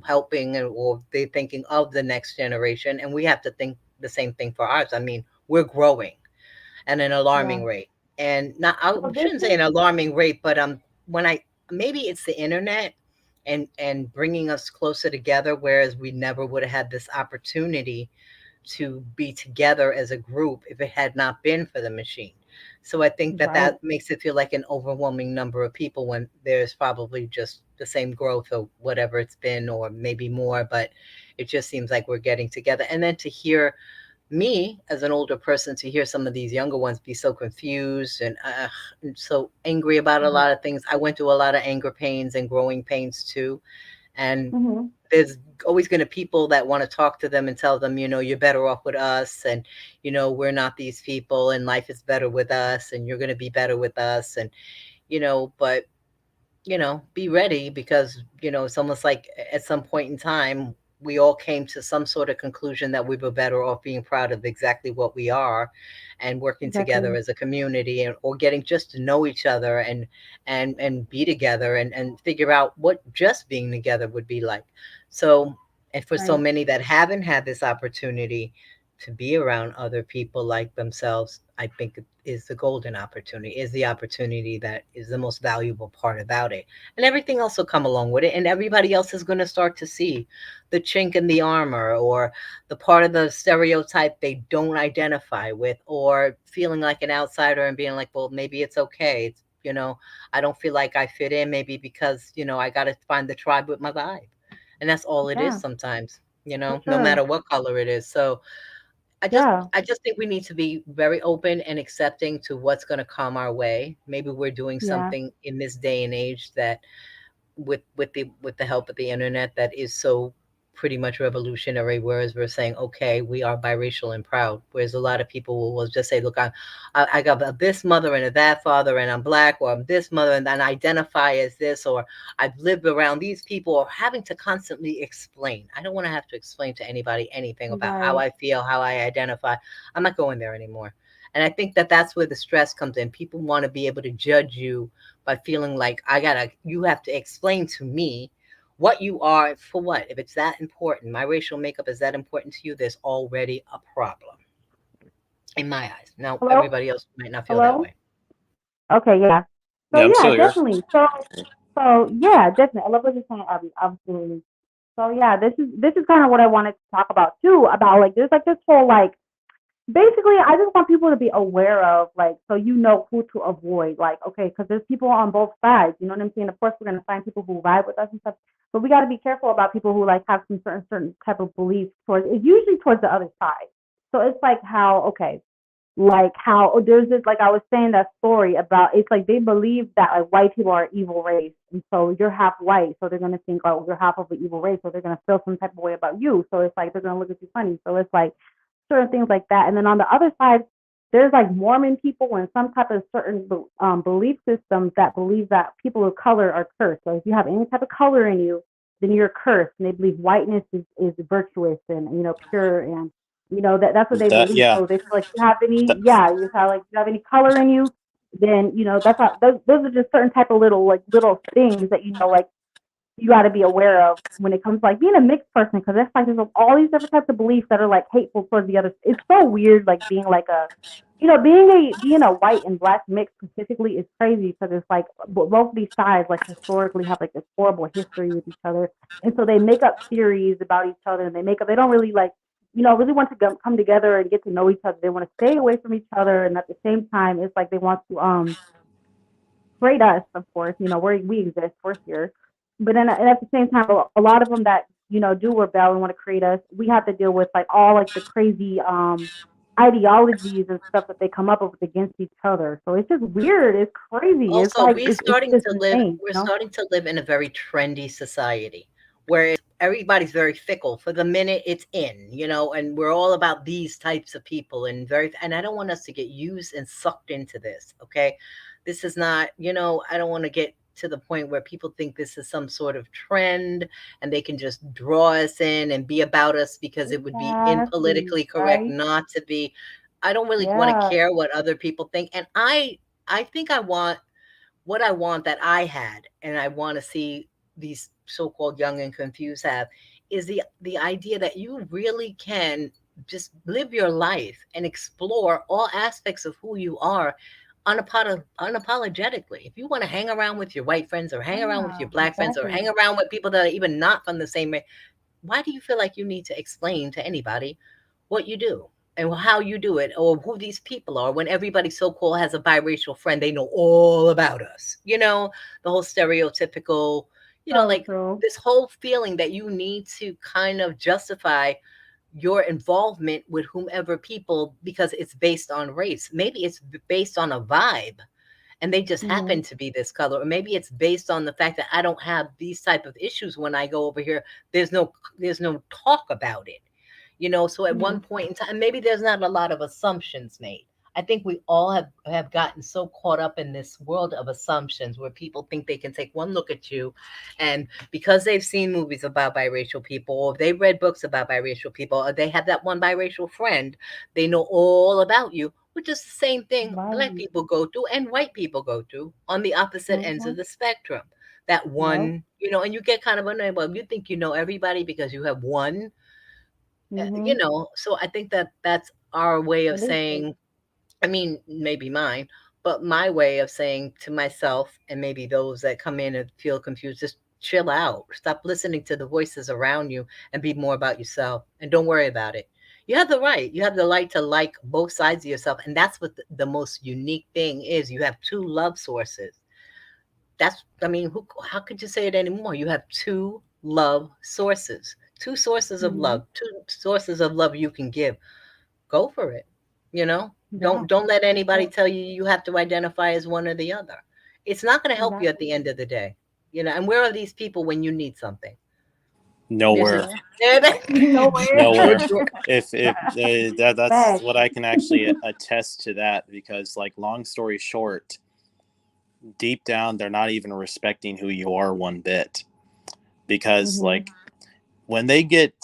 helping, or they're thinking of the next generation. And we have to think the same thing for ours. I mean, we're growing at an Yeah. alarming rate. And not, I So this shouldn't say is an alarming rate, but when I maybe it's the internet and bringing us closer together, whereas we never would have had this opportunity to be together as a group if it had not been for the machine. So I think that right. that makes it feel like an overwhelming number of people, when there's probably just the same growth or whatever it's been, or maybe more. But it just seems like we're getting together. And then to hear me as an older person, to hear some of these younger ones be so confused and so angry about a Hmm. lot of things. I went through a lot of anger pains and growing pains too. And Hmm. there's always going to people that want to talk to them and tell them, you're better off with us, and we're not these people, and life is better with us, and you're going to be better with us. And but be ready, because, it's almost like at some point in time, we all came to some sort of conclusion that we were better off being proud of exactly what we are, and working together Exactly. as a community, and or getting just to know each other, and be together, and figure out what just being together would be like. So, and for so Right. many that haven't had this opportunity to be around other people like themselves, I think it is the golden opportunity, is the opportunity that is the most valuable part about it. And everything else will come along with it. And everybody else is going to start to see the chink in the armor, or the part of the stereotype they don't identify with, or feeling like an outsider and being like, well, maybe it's okay. I don't feel like I fit in, maybe because, I got to find the tribe with my vibe. And that's all it is Yeah, sometimes, for no sure. matter what color it is. So I just Yeah, I just think we need to be very open and accepting to what's going to come our way. Maybe we're doing yeah, something in this day and age that with the help of the internet that is so pretty much revolutionary, whereas we're saying, okay, we are biracial and proud, whereas a lot of people will just say, look, I got this mother and a that father, and I'm black, or I'm this mother and I identify as this, or I've lived around these people, or having to constantly explain. I don't want to have to explain to anybody anything about how right. I feel, how I identify. I'm not going there anymore. And I think that that's where the stress comes in. People want to be able to judge you by feeling like you have to explain to me what you are for what. If it's that important, my racial makeup is that important to you, there's already a problem in my eyes. Now, Hello? everybody else might not feel that Hello? way. Okay, yeah. So Yeah, I'm yeah, still here. definitely. So yeah, definitely. I love what you're saying, Abby. Absolutely. So yeah, this is kind of what I wanted to talk about too. About like there's like this whole like basically I just want people to be aware of like so you know who to avoid. Like okay, because there's people on both sides. You know what I'm saying? Of course, we're gonna find people who vibe with us and stuff, but we got to be careful about people who like have some certain type of beliefs towards. It's usually towards the other side. So it's like how okay, like how there's this like I was saying that story about it's like they believe that like white people are evil race and so you're half white so they're gonna think oh you're half of an evil race so they're gonna feel some type of way about you so it's like they're gonna look at you funny so it's like certain things like that and then on the other side there's like Mormon people and some type of certain belief systems that believe that people of color are cursed so if you have any type of color in you then you're cursed and they believe whiteness is virtuous and pure and that's what they That believe. yeah. So they feel like you have any, That, yeah, you have like you have any color in you, then that's how those are just certain type of little things that like you got to be aware of when it comes to like being a mixed person because it's like there's all these different types of beliefs that are like hateful towards the other. It's so weird, like being like a, being a white and black mix specifically is crazy because it's like both these sides like historically have like this horrible history with each other, and so they make up theories about each other and they don't really like really want to come together and get to know each other. They want to stay away from each other, and at the same time, it's like they want to create us, of course, we exist, we're here. But then and at the same time, a lot of them that, do rebel and want to create us, we have to deal with like all like the crazy ideologies and stuff that they come up with against each other. So it's just weird. It's crazy. It's Also, like it's just insane, we're starting to live in a very trendy society where everybody's very fickle. For the minute it's in, and we're all about these types of people and I don't want us to get used and sucked into this, okay? This is not, I don't want to get to the point where people think this is some sort of trend and they can just draw us in and be about us because it would be exactly impolitically correct right. not to be. I don't really want to Yeah. care what other people think. And I think I want what I want that I had, and I want to see these so-called young and confused have, is the idea that you really can just live your life and explore all aspects of who you are unapologetically. If you want to hang around with your white friends or hang around with Yeah. your black friends or hang Exactly. around with people that are even not from the same race, why do you feel like you need to explain to anybody what you do and how you do it or who these people are when everybody so-called has a biracial friend, they know all about us, the whole stereotypical, So like true. this whole feeling that you need to kind of justify your involvement with whomever people because it's based on race. Maybe it's based on a vibe and they just Hmm. happen to be this color, or maybe it's based on the fact that I don't have these type of issues when I go over here. There's no talk about it, so at Hmm. one point in time, maybe there's not a lot of assumptions made. I think we all have gotten so caught up in this world of assumptions where people think they can take one look at you, and because they've seen movies about biracial people, or they've read books about biracial people, or they have that one biracial friend, they know all about you, which is the same thing black Right. people go through and white people go through on the opposite ends Hmm. of the spectrum. that Yep. one, and you get kind of annoyed. Well, you think you know everybody because you have one, Mhm. So I think that that's our way of It is good. saying, I mean, maybe mine, but my way of saying to myself and maybe those that come in and feel confused, just chill out. Stop listening to the voices around you and be more about yourself and don't worry about it. You have the right. You have the right to like both sides of yourself. And that's what the most unique thing is. You have two love sources. I mean, how could you say it anymore? You have two love sources, two sources of Mhm. love, two sources of love you can give. Go for it. You know, Yeah. don't let anybody Yep. tell you have to identify as one or the other. It's not going to help you at Exactly. the end of the day. And where are these people when you need something? This is Nowhere. Nowhere. there they Nowhere. Nowhere. Jorjor. If that's Facts. what I can actually attest to that, because like, long story short, deep down they're not even respecting who you are one bit, because Mhm. like, when they get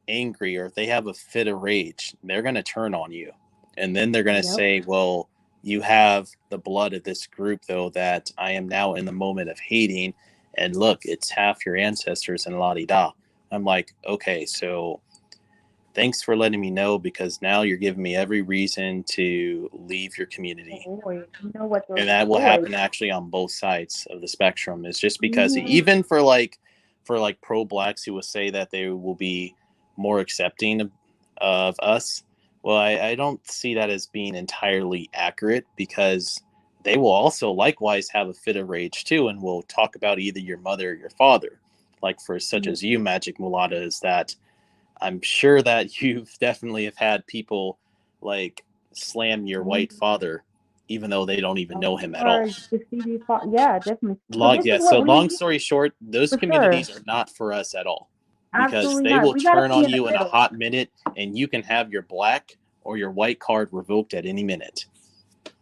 angry or if they have a fit of rage, they're going to turn on you, and then they're going to Yep. say, well, you have the blood of this group though that I am now in the moment of hating, and look, it's half your ancestors and la di da. I'm like, okay, so thanks for letting me know, because now you're giving me every reason to leave your community. Avoid. You know what those And that will avoid. happen actually on both sides of the spectrum. Is just because Mhm. even for like pro blacks who will say that they will be more accepting of us, well, I don't see that as being entirely accurate, because they will also likewise have a fit of rage too, and will talk about either your mother or your father. Like, for such Mhm. as you, Magic Mulata, is that I'm sure that you've definitely have had people like slam your Mhm. white father, even though they don't even Of know him at all. course, the CD fought. Yeah, definitely. But Long, this is yeah. So what we long need story short, those for sure. communities are not for us at all, because Absolutely they not. will We gotta turn be on in the you in a middle. hot minute, and you can have your black or your white card revoked at any minute.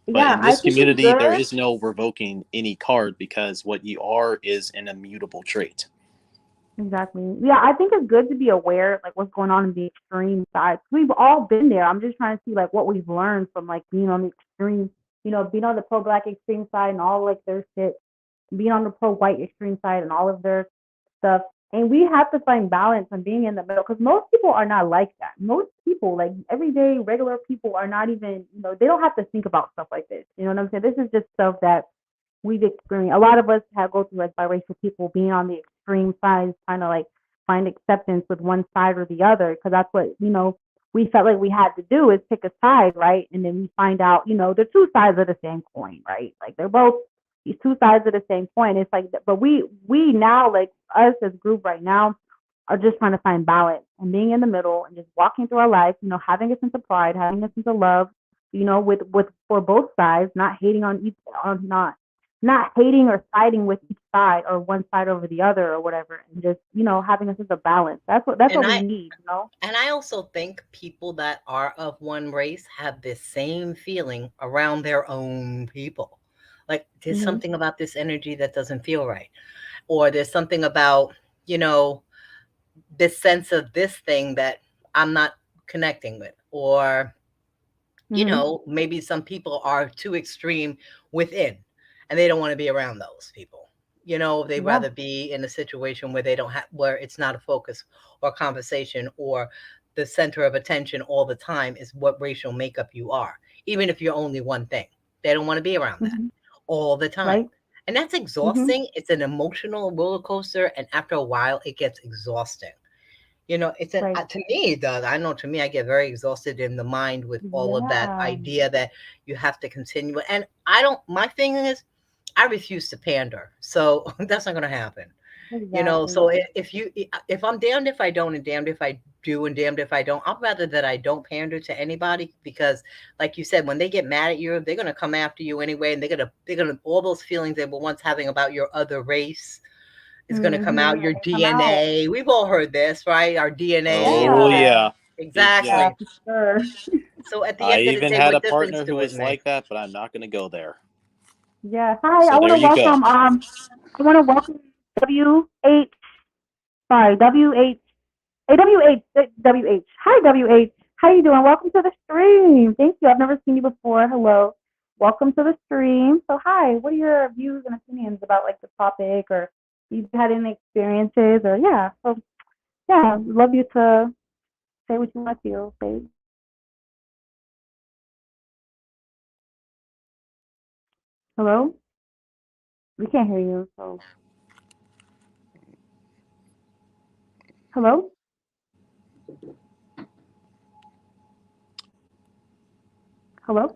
But Yeah, in I this think it's community, there good. is no revoking any card, because what you are is an immutable trait. Exactly. Yeah, I think it's good to be aware of like what's going on in the extreme side. We've all been there. I'm just trying to see like what we've learned from like being on the extreme, being on the pro black extreme side and all like their shit, being on the pro white extreme side and all of their stuff. And we have to find balance and being in the middle because most people are not like that. Most people, like everyday regular people, are not even, they don't have to think about stuff like this. You know what I'm saying? This is just stuff that we've experienced. A lot of us have go through like biracial people being on the extreme sides, trying to like find acceptance with one side or the other, because that's what we felt like we had to do is pick a side, right? And then we find out, the two sides of the same coin, right? Like they're both these two sides of the same coin. It's like, but we now like us as a group right now are just trying to find balance and being in the middle and just walking through our life, having a sense of pride, having a sense of love, with for both sides, not hating on each on not hating or siding with each side or one side over the other or whatever, and just having a sense of balance. That's and what we I need. and I also think people that are of one race have this same feeling around their own people. Like there's Mhm. something about this energy that doesn't feel right, or there's something about you know this sense of this thing that I'm not connecting with, or Mhm. maybe some people are too extreme within and they don't want to be around those people. They'd Yeah. rather be in a situation where they don't have, where it's not a focus or conversation or the center of attention all the time is what racial makeup you are, even if you're only one thing. They don't want to be around that Mhm. all the time. Right. And that's Mhm. exhausting. It's an emotional roller coaster. And after a while, it gets exhausting. It's Right. to me it does. I know to me I get very exhausted in the mind with all of that Yeah. idea that you have to continue. And I don't. My thing is, I refuse to pander, so that's not going to happen. So Exactly. if I'm damned if I don't and damned if I do and damned if I don't, I'd rather that I don't pander to anybody because, like you said, when they get mad at you, they're going to come after you anyway, and they're gonna all those feelings they were once having about your other race is going to come Mhm. out, And your they come out. DNA. We've all heard this, right? Our DNA is Oh showing. Yeah. yeah. Yeah. Yeah, Exactly. for sure. So at the I end of the even day, had a what difference partner who do it was make? like that, but I'm not going to go there. Yeah. Hi. So I want there to you go. welcome. I want to welcome WH. Sorry, WH. WH. Hi, WH. How you doing? Welcome to the stream. Thank you. I've never seen you before. Hello. Welcome to the stream. So, hi. What are your views and opinions about like the topic or you've had any experiences, or yeah. So yeah, love you to say what you want to say. Hello? We can't hear you. So hello? Hello?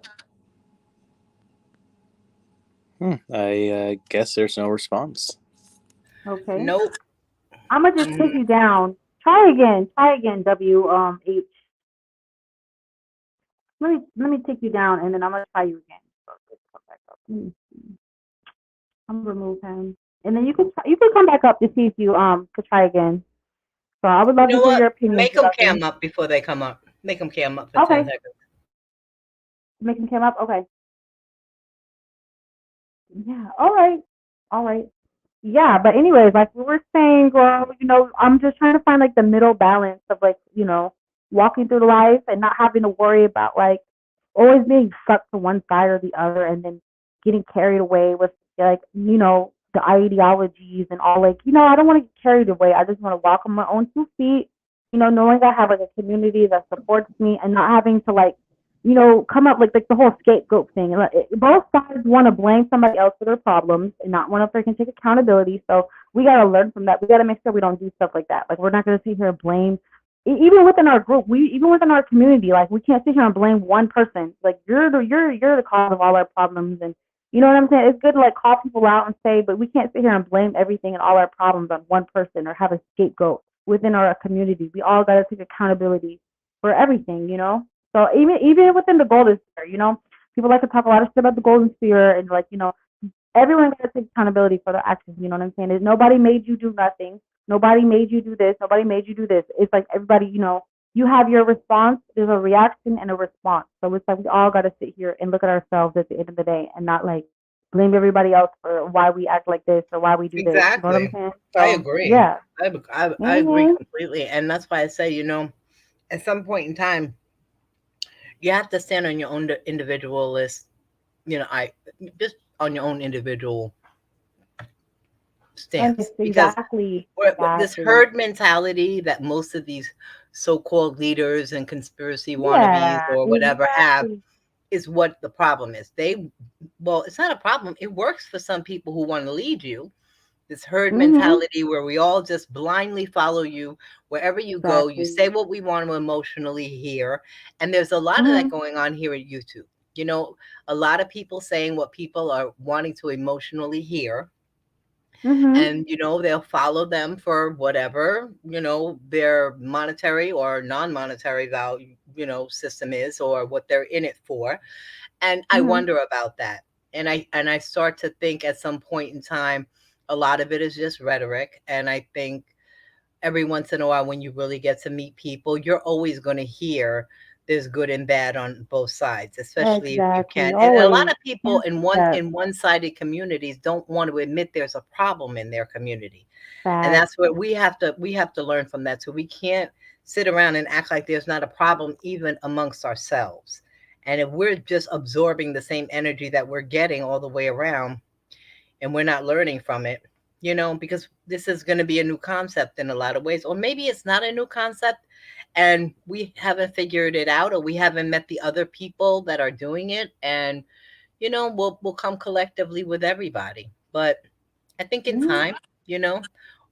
I guess there's no response. Okay. Nope. I'm gonna just take you down. Try again. Try again. H. Let me take you down, and then I'm gonna try you again. So just come back up. I'm gonna remove him, and then you can come back up to see if you could try again. So I would You love to know hear what? your opinion. Make them cam up before they come up. Make them cam up for 10 Okay. seconds. Make him come up. Okay. Yeah. All right. All right. Yeah, but anyways, like we were saying, girl, I'm just trying to find like the middle balance of like, walking through life and not having to worry about like always being sucked to one side or the other and then getting carried away with like, the ideologies and all like, I don't want to get carried away. I just want to walk on my own 2 feet, knowing I have like a community that supports me and not having to like come up like the whole scapegoat thing. And both sides want to blame somebody else for their problems and not want to freaking take accountability. So we got to learn from that. We got to make sure we don't do stuff like that. Like we're not going to sit here and blame. Even within our group, even within our community, like we can't sit here and blame one person. Like you're the cause of all our problems, and you know what I'm saying. It's good to like call people out and say, but we can't sit here and blame everything and all our problems on one person or have a scapegoat within our community. We all got to take accountability for everything. So even within the golden sphere, people like to talk a lot of shit about the golden sphere and like, everyone got to take accountability for their actions. You know what I'm saying? Nobody made you do nothing. Nobody made you do this. Nobody made you do this. It's like everybody, you have your response. There's a reaction and a response. So it's like we all got to sit here and look at ourselves at the end of the day and not like blame everybody else for why we act like this or why we do this. You know what I'm Exactly. saying? I So agree. yeah. I agree completely. And that's why I say, at some point in time, you have to stand on your own individualist, I just on your own individual And stance it's because this exactly. herd mentality that most of these so-called leaders and conspiracy wannabes Yeah, or whatever have exactly. is what the problem is. Well, it's not a problem. It works for some people who want to lead you. This herd Mhm. mentality where we all just blindly follow you wherever you go. You Exactly. say what we want to emotionally hear. And there's a lot of that Mhm. going on here at YouTube. A lot of people saying what people are wanting to emotionally hear. Mhm. And, they'll follow them for whatever, their monetary or non-monetary value, system is or what they're in it for. And I Mhm. wonder about that. And I start to think at some point in time, a lot of it is just rhetoric. And I think every once in a while, when you really get to meet people, you're always going to hear there's good and bad on both sides, especially if you Exactly. can. And a lot Always of people can't in do that. one-sided communities don't want to admit there's a problem in their community. And Facts. that's what we have to learn from that. So we can't sit around and act like there's not a problem even amongst ourselves. And if we're just absorbing the same energy that we're getting all the way around and we're not learning from it, because this is going to be a new concept in a lot of ways, or maybe it's not a new concept and we haven't figured it out, or we haven't met the other people that are doing it, and we'll come collectively with everybody. But I think in Mhm. time, you know,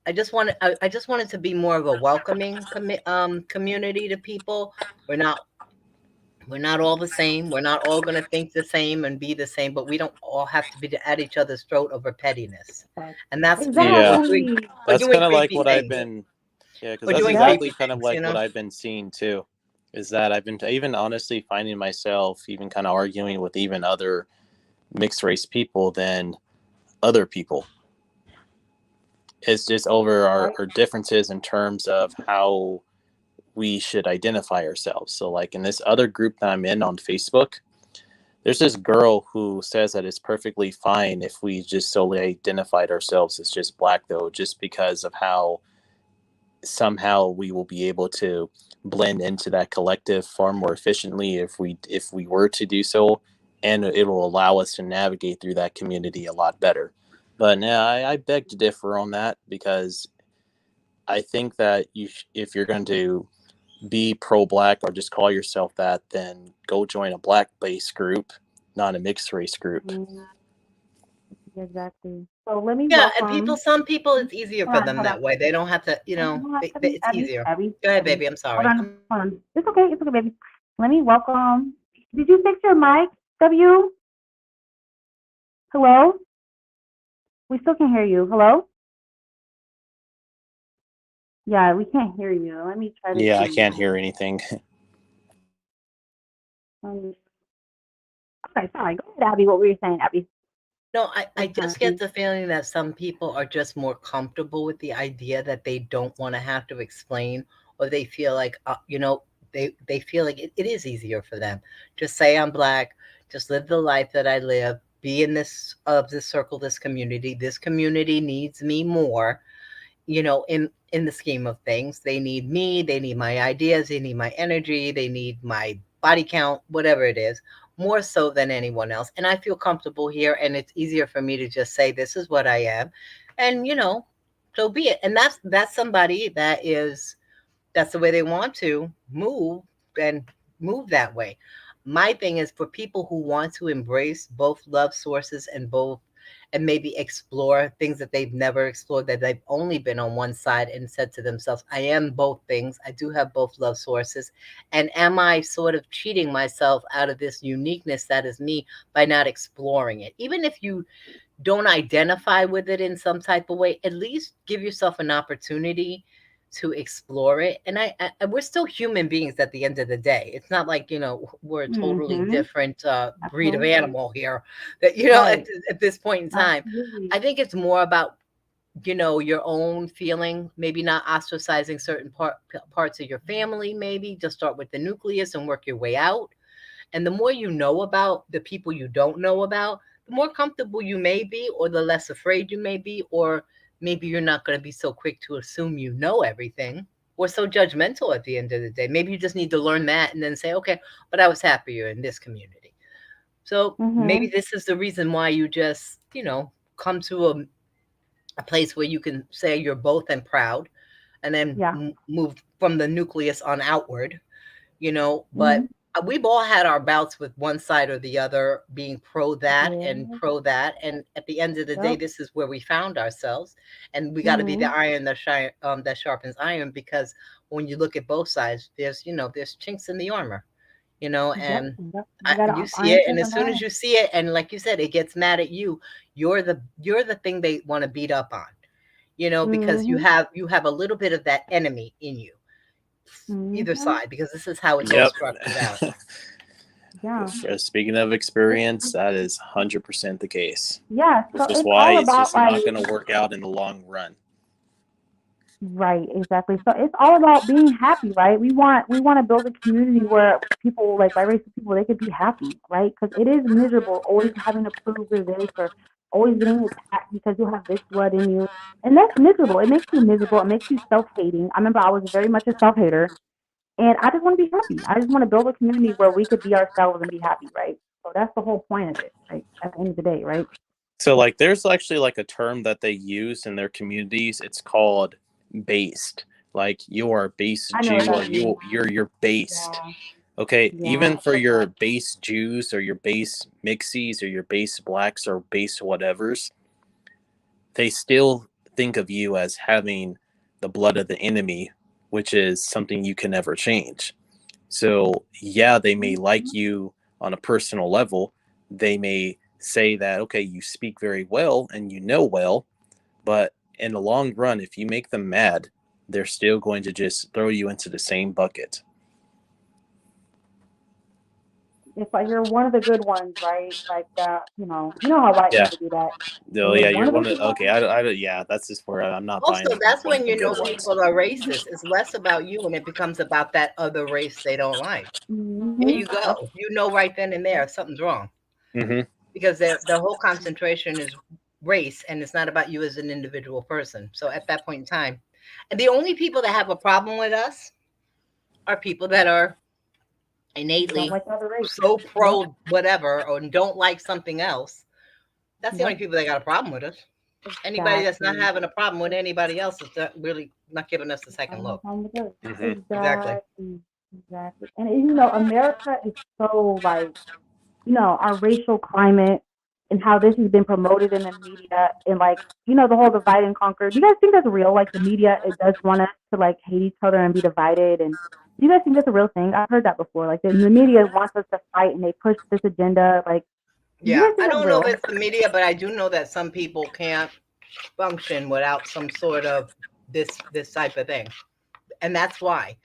I just wanted to be more of a welcoming community to people. We're not we're not all the same. We're not all going to think the same and be the same, but we don't all have to be at each other's throat over pettiness. Facts. And that's Yeah, Exactly. we're that's doing kind of like creepy what I've things. been. Yeah, because We're that's doing Yep. exactly creepy kind of things, like what I've been seeing too. Is that I've been even honestly finding myself even kind of arguing with even other mixed race people than other people. It's just over Right. our differences in terms of how we should identify ourselves. So, like in this other group that I'm in on Facebook, there's this girl who says that it's perfectly fine if we just solely identified ourselves as just black, though, just because of how somehow we will be able to blend into that collective far more efficiently if we were to do so, and it will allow us to navigate through that community a lot better. But no, I beg to differ on that because I think that if you're going to be pro-black or just call yourself that, then go join a black-based group, not a mixed race group. Exactly. So let me Yeah, and welcome. some people, it's easier for them that way. They don't have to, it's easier. Go ahead, baby. I'm sorry. Hold on. It's okay. It's okay, baby. Let me welcome. Did you fix your mic, W? Hello? We still can't hear you. Hello? Yeah, we can't hear you. Let me try to. Yeah, I can't hear anything. Okay, sorry. Go ahead, Abby. What were you saying, Abby? No, I just get the feeling that some people are just more comfortable with the idea that they don't want to have to explain, or they feel like, they feel like it is easier for them. Just say I'm black, just live the life that I live, be in this circle, this community. This community needs me more, in the scheme of things. They need me, they need my ideas, they need my energy, they need my body count, whatever it is, more so than anyone else. And I feel comfortable here, and it's easier for me to just say, this is what I am. And, so be it. And that's somebody that's the way they want to move, and move that way. My thing is for people who want to embrace both love sources and maybe explore things that they've never explored, that they've only been on one side, and said to themselves, I am both things. I do have both love sources. And am I sort of cheating myself out of this uniqueness that is me by not exploring it? Even if you don't identify with it in some type of way, at least give yourself an opportunity to explore it. And we're still human beings at the end of the day. It's not like, we're a totally different breed of animal here that, Right. at this point in time. Absolutely. I think it's more about, your own feeling, maybe not ostracizing certain parts of your family. Maybe just start with the nucleus and work your way out. And the more you know about the people you don't know about, the more comfortable you may be, or the less afraid you may be, or maybe you're not going to be so quick to assume you know everything, or so judgmental at the end of the day. Maybe you just need to learn that and then say, okay, but I was happier in this community. So maybe this is the reason why you just, come to a place where you can say you're both and proud, and then move from the nucleus on outward, but we've all had our bouts with one side or the other being pro that and pro that. And at the end of the day, this is where we found ourselves. And we got to be the iron that sharpens iron, because when you look at both sides, there's chinks in the armor, and you see it. And as soon as you see it, and like you said, it gets mad at you, you're the thing they want to beat up on, because you have a little bit of that enemy in you. Either side, because this is how it's all structured out. Yeah. Speaking of experience, that is 100% the case. Yeah. So Which is it's why all it's about, just not going to work out in the long run. Right, exactly. So it's all about being happy, right? We want to build a community where people, like biracial people, they could be happy, right? Because it is miserable always having to prove you're this, or always getting attacked because you have this blood in you, and that's miserable. It makes you miserable. It makes you self-hating. I remember I was very much a self-hater, and I just want to be happy. I just want to build a community where we could be ourselves and be happy, right? So that's the whole point of it, right? At the end of the day, right? So like there's actually like a term that they use in their communities. It's called based. Like you are base Jew, or you're based. Yeah. Okay, even for your base Jews or your base mixies or your base blacks or base whatevers, they still think of you as having the blood of the enemy, which is something you can never change. So yeah, they may like you on a personal level. They may say that, okay, you speak very well and you know well, but in the long run, if you make them mad, they're still going to just throw you into the same bucket. It's like you're one of the good ones, right? Like that, how white people do that. Oh yeah, you're one of the, okay. Yeah, that's just where I'm not buying. Also, that's when people are racist. It's less about you, and it becomes about that other race they don't like. There you go. You know right then and there something's wrong, because their whole concentration is race, and it's not about you as an individual person. So at that point in time, and the only people that have a problem with us are people that are innately so pro whatever, or don't like something else. That's the only people that got a problem with us. Anybody that's not Exactly. having a problem with anybody else is really not giving us a second Having no look. problem with us. Hmm. Exactly. Exactly. Exactly. And America is so like, our racial climate and how this has been promoted in the media and like, the whole divide and conquer. Do you guys think that's real? Like the media, it does want us to like hate each other and be divided. And do you guys think that's a real thing? I've heard that before. Like the media wants us to fight and they push this agenda. Like, do you Yeah, guys think I that's don't know real? if it's the media, but I do know that some people can't function without some sort of this type of thing, and that's why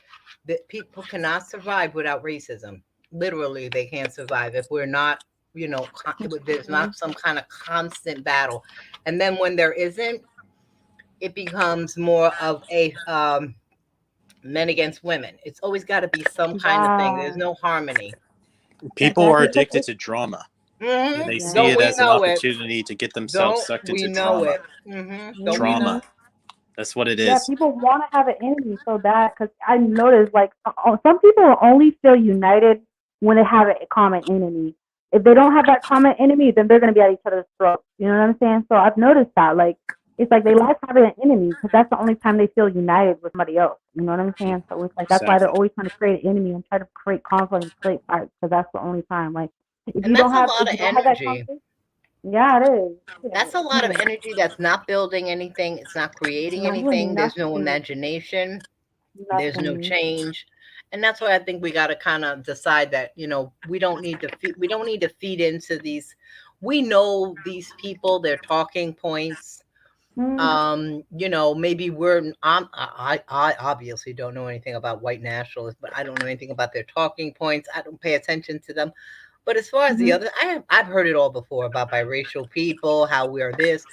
that people cannot survive without racism. Literally, they can't survive if we're not, if there's Mhm. not some kind of constant battle, and then when there isn't, it becomes more of a men against women. It's always got to be some kind of thing. There's Yeah. no harmony. People are Exactly. It's like addicted to drama, and they see Don't it yeah. we as an know it? opportunity to get themselves Don't sucked we into know drama. it? Don't we know Mhm. Drama. it? That's what it Yeah, is. people want to have an enemy so bad because I noticed like some people only feel united when they have a common enemy. If they don't have that common enemy, then they're gonna be at each other's throats. You know what I'm saying? So I've noticed that like it's like they like having an enemy because that's the only time they feel united with somebody else. You know what I'm saying? So it's like that's why they're Exactly. always trying to create an enemy and try to create conflict and create fights because that's the only time. Like And that's a lot if of you don't have that energy. conflict, yeah, it is. That's a lot of energy that's not building anything. It's not creating Not doing anything. There's no nothing, imagination. There's no nothing. change. And that's why I think we got to kind of decide that, we don't need to feed into these. We know these people, their talking points. Mm, Maybe I obviously don't know anything about white nationalists, but I don't know anything about their talking points. I don't pay attention to them. But as far as the mhm, other, I've heard it all before about biracial people, how we are this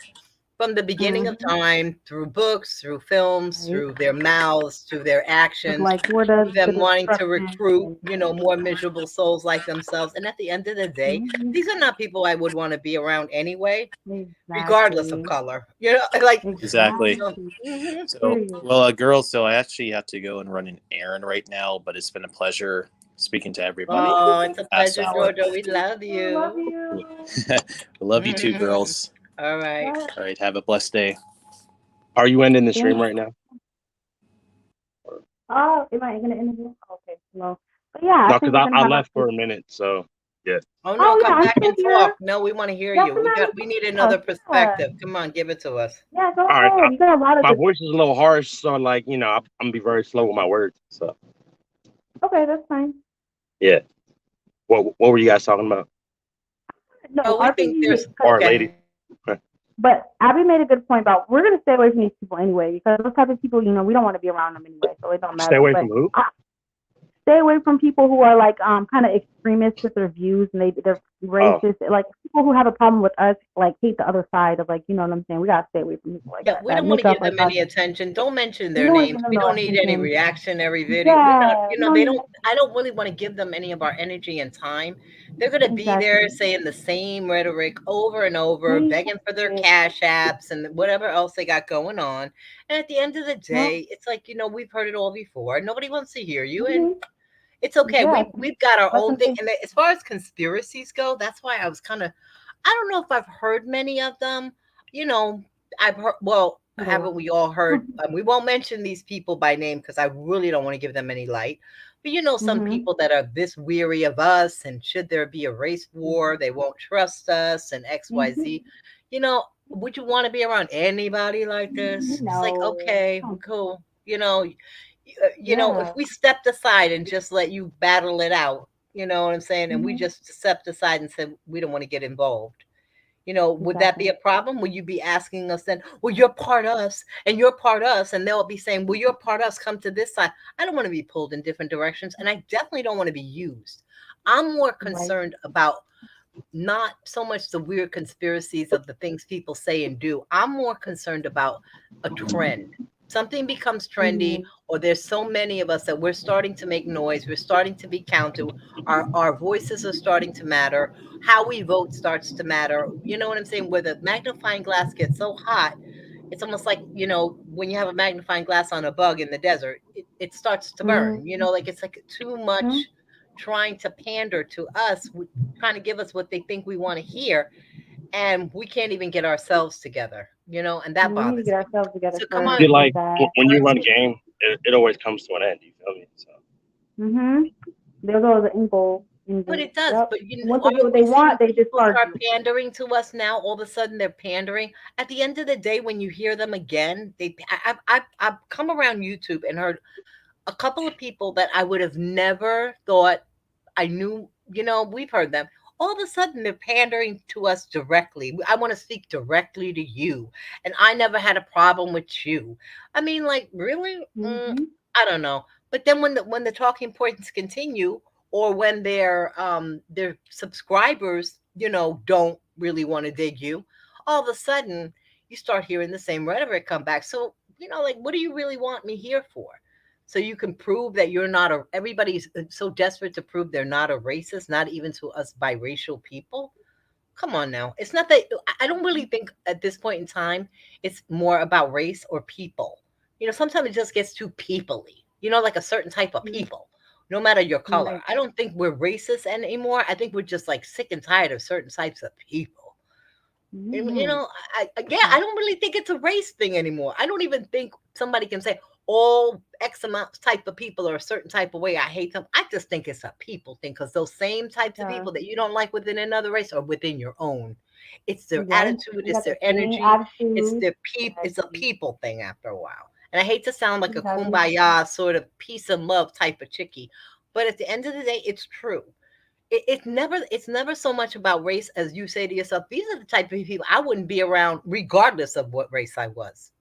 from the beginning of mhm. time, through books, through films, Right. through their mouths, through their Of actions, like where through the them wanting to destruction recruit, and more miserable souls like themselves. And at the end of the day, mhm, these are not people I would want to be around anyway, regardless of exactly. color. Like, Exactly. Exactly. mhm. So, Period. well, girls, so I actually have to go and run an errand right now, but it's been a pleasure speaking to Oh, everybody thank for you, Oh, the it's thank a past pleasure, hour. Georgia. We love you. Love you. you. I love you too, Mhm. girls. All right. Bye. All right. Have a blessed day. Are you ending the Thank stream right now? Oh, am I gonna interview? Okay, no. But yeah, I No, think because we're I gonna have our left for a minute. So yeah. Oh no, oh yeah, come I'm back still and here. talk. No, we want to hear Yeah, you. come on We need and another talk. Yeah. perspective. Come on, give it to us. Yeah, go All right. ahead. You got a lot of My good. voice is a little harsh, so like I'm gonna be very slow with my words. So Okay, that's fine. yeah. What were you guys talking about? No, Oh, we our think thing there's is, Or okay. lady? Okay. but Abby made a good point about we're gonna stay away from these people anyway because those type of people, we don't want to be around them anyway, so it don't Stay matter. away But from who? stay away from people who are like kind of extremists with their views and they're Oh, racist. Like people who have a problem with us, like hate the other side of like you know what I'm saying. We gotta stay away from people like Yeah, that we that don't want make to us give like them us. any attention. Don't mention We their don't want to names. give them We no don't need any attention. reactionary video. We're not, Yeah, we don't they need don't, I don't really want to give them any of our energy and time. They're going to be there exactly. saying the same rhetoric over and over, Same begging for their shit. cash apps and whatever else they got going on. And at the end of the Well, day, it's like, we've heard it all before. Nobody wants to hear you. And mm-hmm. it's okay. Yeah, We've got our let own them thing. think. And as far as conspiracies go, that's why I was kind of, I don't know if I've heard many of them. You know, I've heard, well, Little haven't we all heard? We won't mention these people by name because I really don't want to give them any light. But some mm-hmm. people that are this weary of us, and should there be a race war, they won't trust us, and Mm-hmm. XYZ. You know, would you want to be around anybody like this? It's like, No. okay, Oh, cool. If yeah. we stepped aside and just let you battle it out, you know what I'm saying? And we Mm-hmm. just stepped aside and said, we don't want to get involved. Would that be Exactly. a problem? Would you be asking us then, well, you're part us and you're part us? And they'll be saying, well, you're part us, come to this side. I don't want to be pulled in different directions. And I definitely don't want to be used. I'm more Right. concerned about not so much the weird conspiracies of the things people say and do. I'm more concerned about a trend. Something becomes trendy, Mm-hmm. or there's so many of us that we're starting to make noise. We're starting to be counted. Our voices are starting to matter. How we vote starts to matter. You know what I'm saying? Where the magnifying glass gets so hot, it's almost like, when you have a magnifying glass on a bug in the desert, it starts to burn. Mm-hmm. Like it's like too much trying to pander to us, trying to give us what they think we want to hear, and we can't even get ourselves together. and that We need to bothers get me. ourselves together So come first on, See, with like that. when you once run we game, it always comes to an end. You feel me? So Mhm. There's always an end goal. But Engine. it does. Yep. But Once they get aren't what they we seeing want, they people discard start you. pandering to us now? All of a sudden, they're pandering. At the end of the day, when you hear them again, I've come around YouTube and heard a couple of people that I would have never thought I knew. We've heard them. All of a sudden, they're pandering to us directly. I want to speak directly to you, and I never had a problem with you. I mean, like, really? Mhm. I don't know. But then when the talking points continue, or when their subscribers, don't really want to dig you, all of a sudden you start hearing the same rhetoric come back. So, like, what do you really want me here for? So you can prove that you're not a everybody's so desperate to prove they're not a racist, not even to us biracial people. Come on now. It's not that I don't really think at this point in time it's more about race or people. Sometimes it just gets too peoply. Like a certain type of Mhm. people, no matter your color. Right. I don't think we're racist anymore. I think we're just like sick and tired of certain types of people. And, Mhm. yeah, I don't really think it's a race thing anymore. I don't even think somebody can say all X amount type of people are a certain type of way. I hate them. I just think it's a people thing because those same types of Yeah. people that you don't like within another race are within your own. It's their Yep. attitude, We it's got the their same energy, attitude. it's a Exactly. people thing after a while. And I hate to sound like a Exactly. kumbaya sort of peace and love type of chickie, but at the end of the day, it's true. It's never so much about race as you say to yourself, these are the type of people I wouldn't be around regardless of what race I was.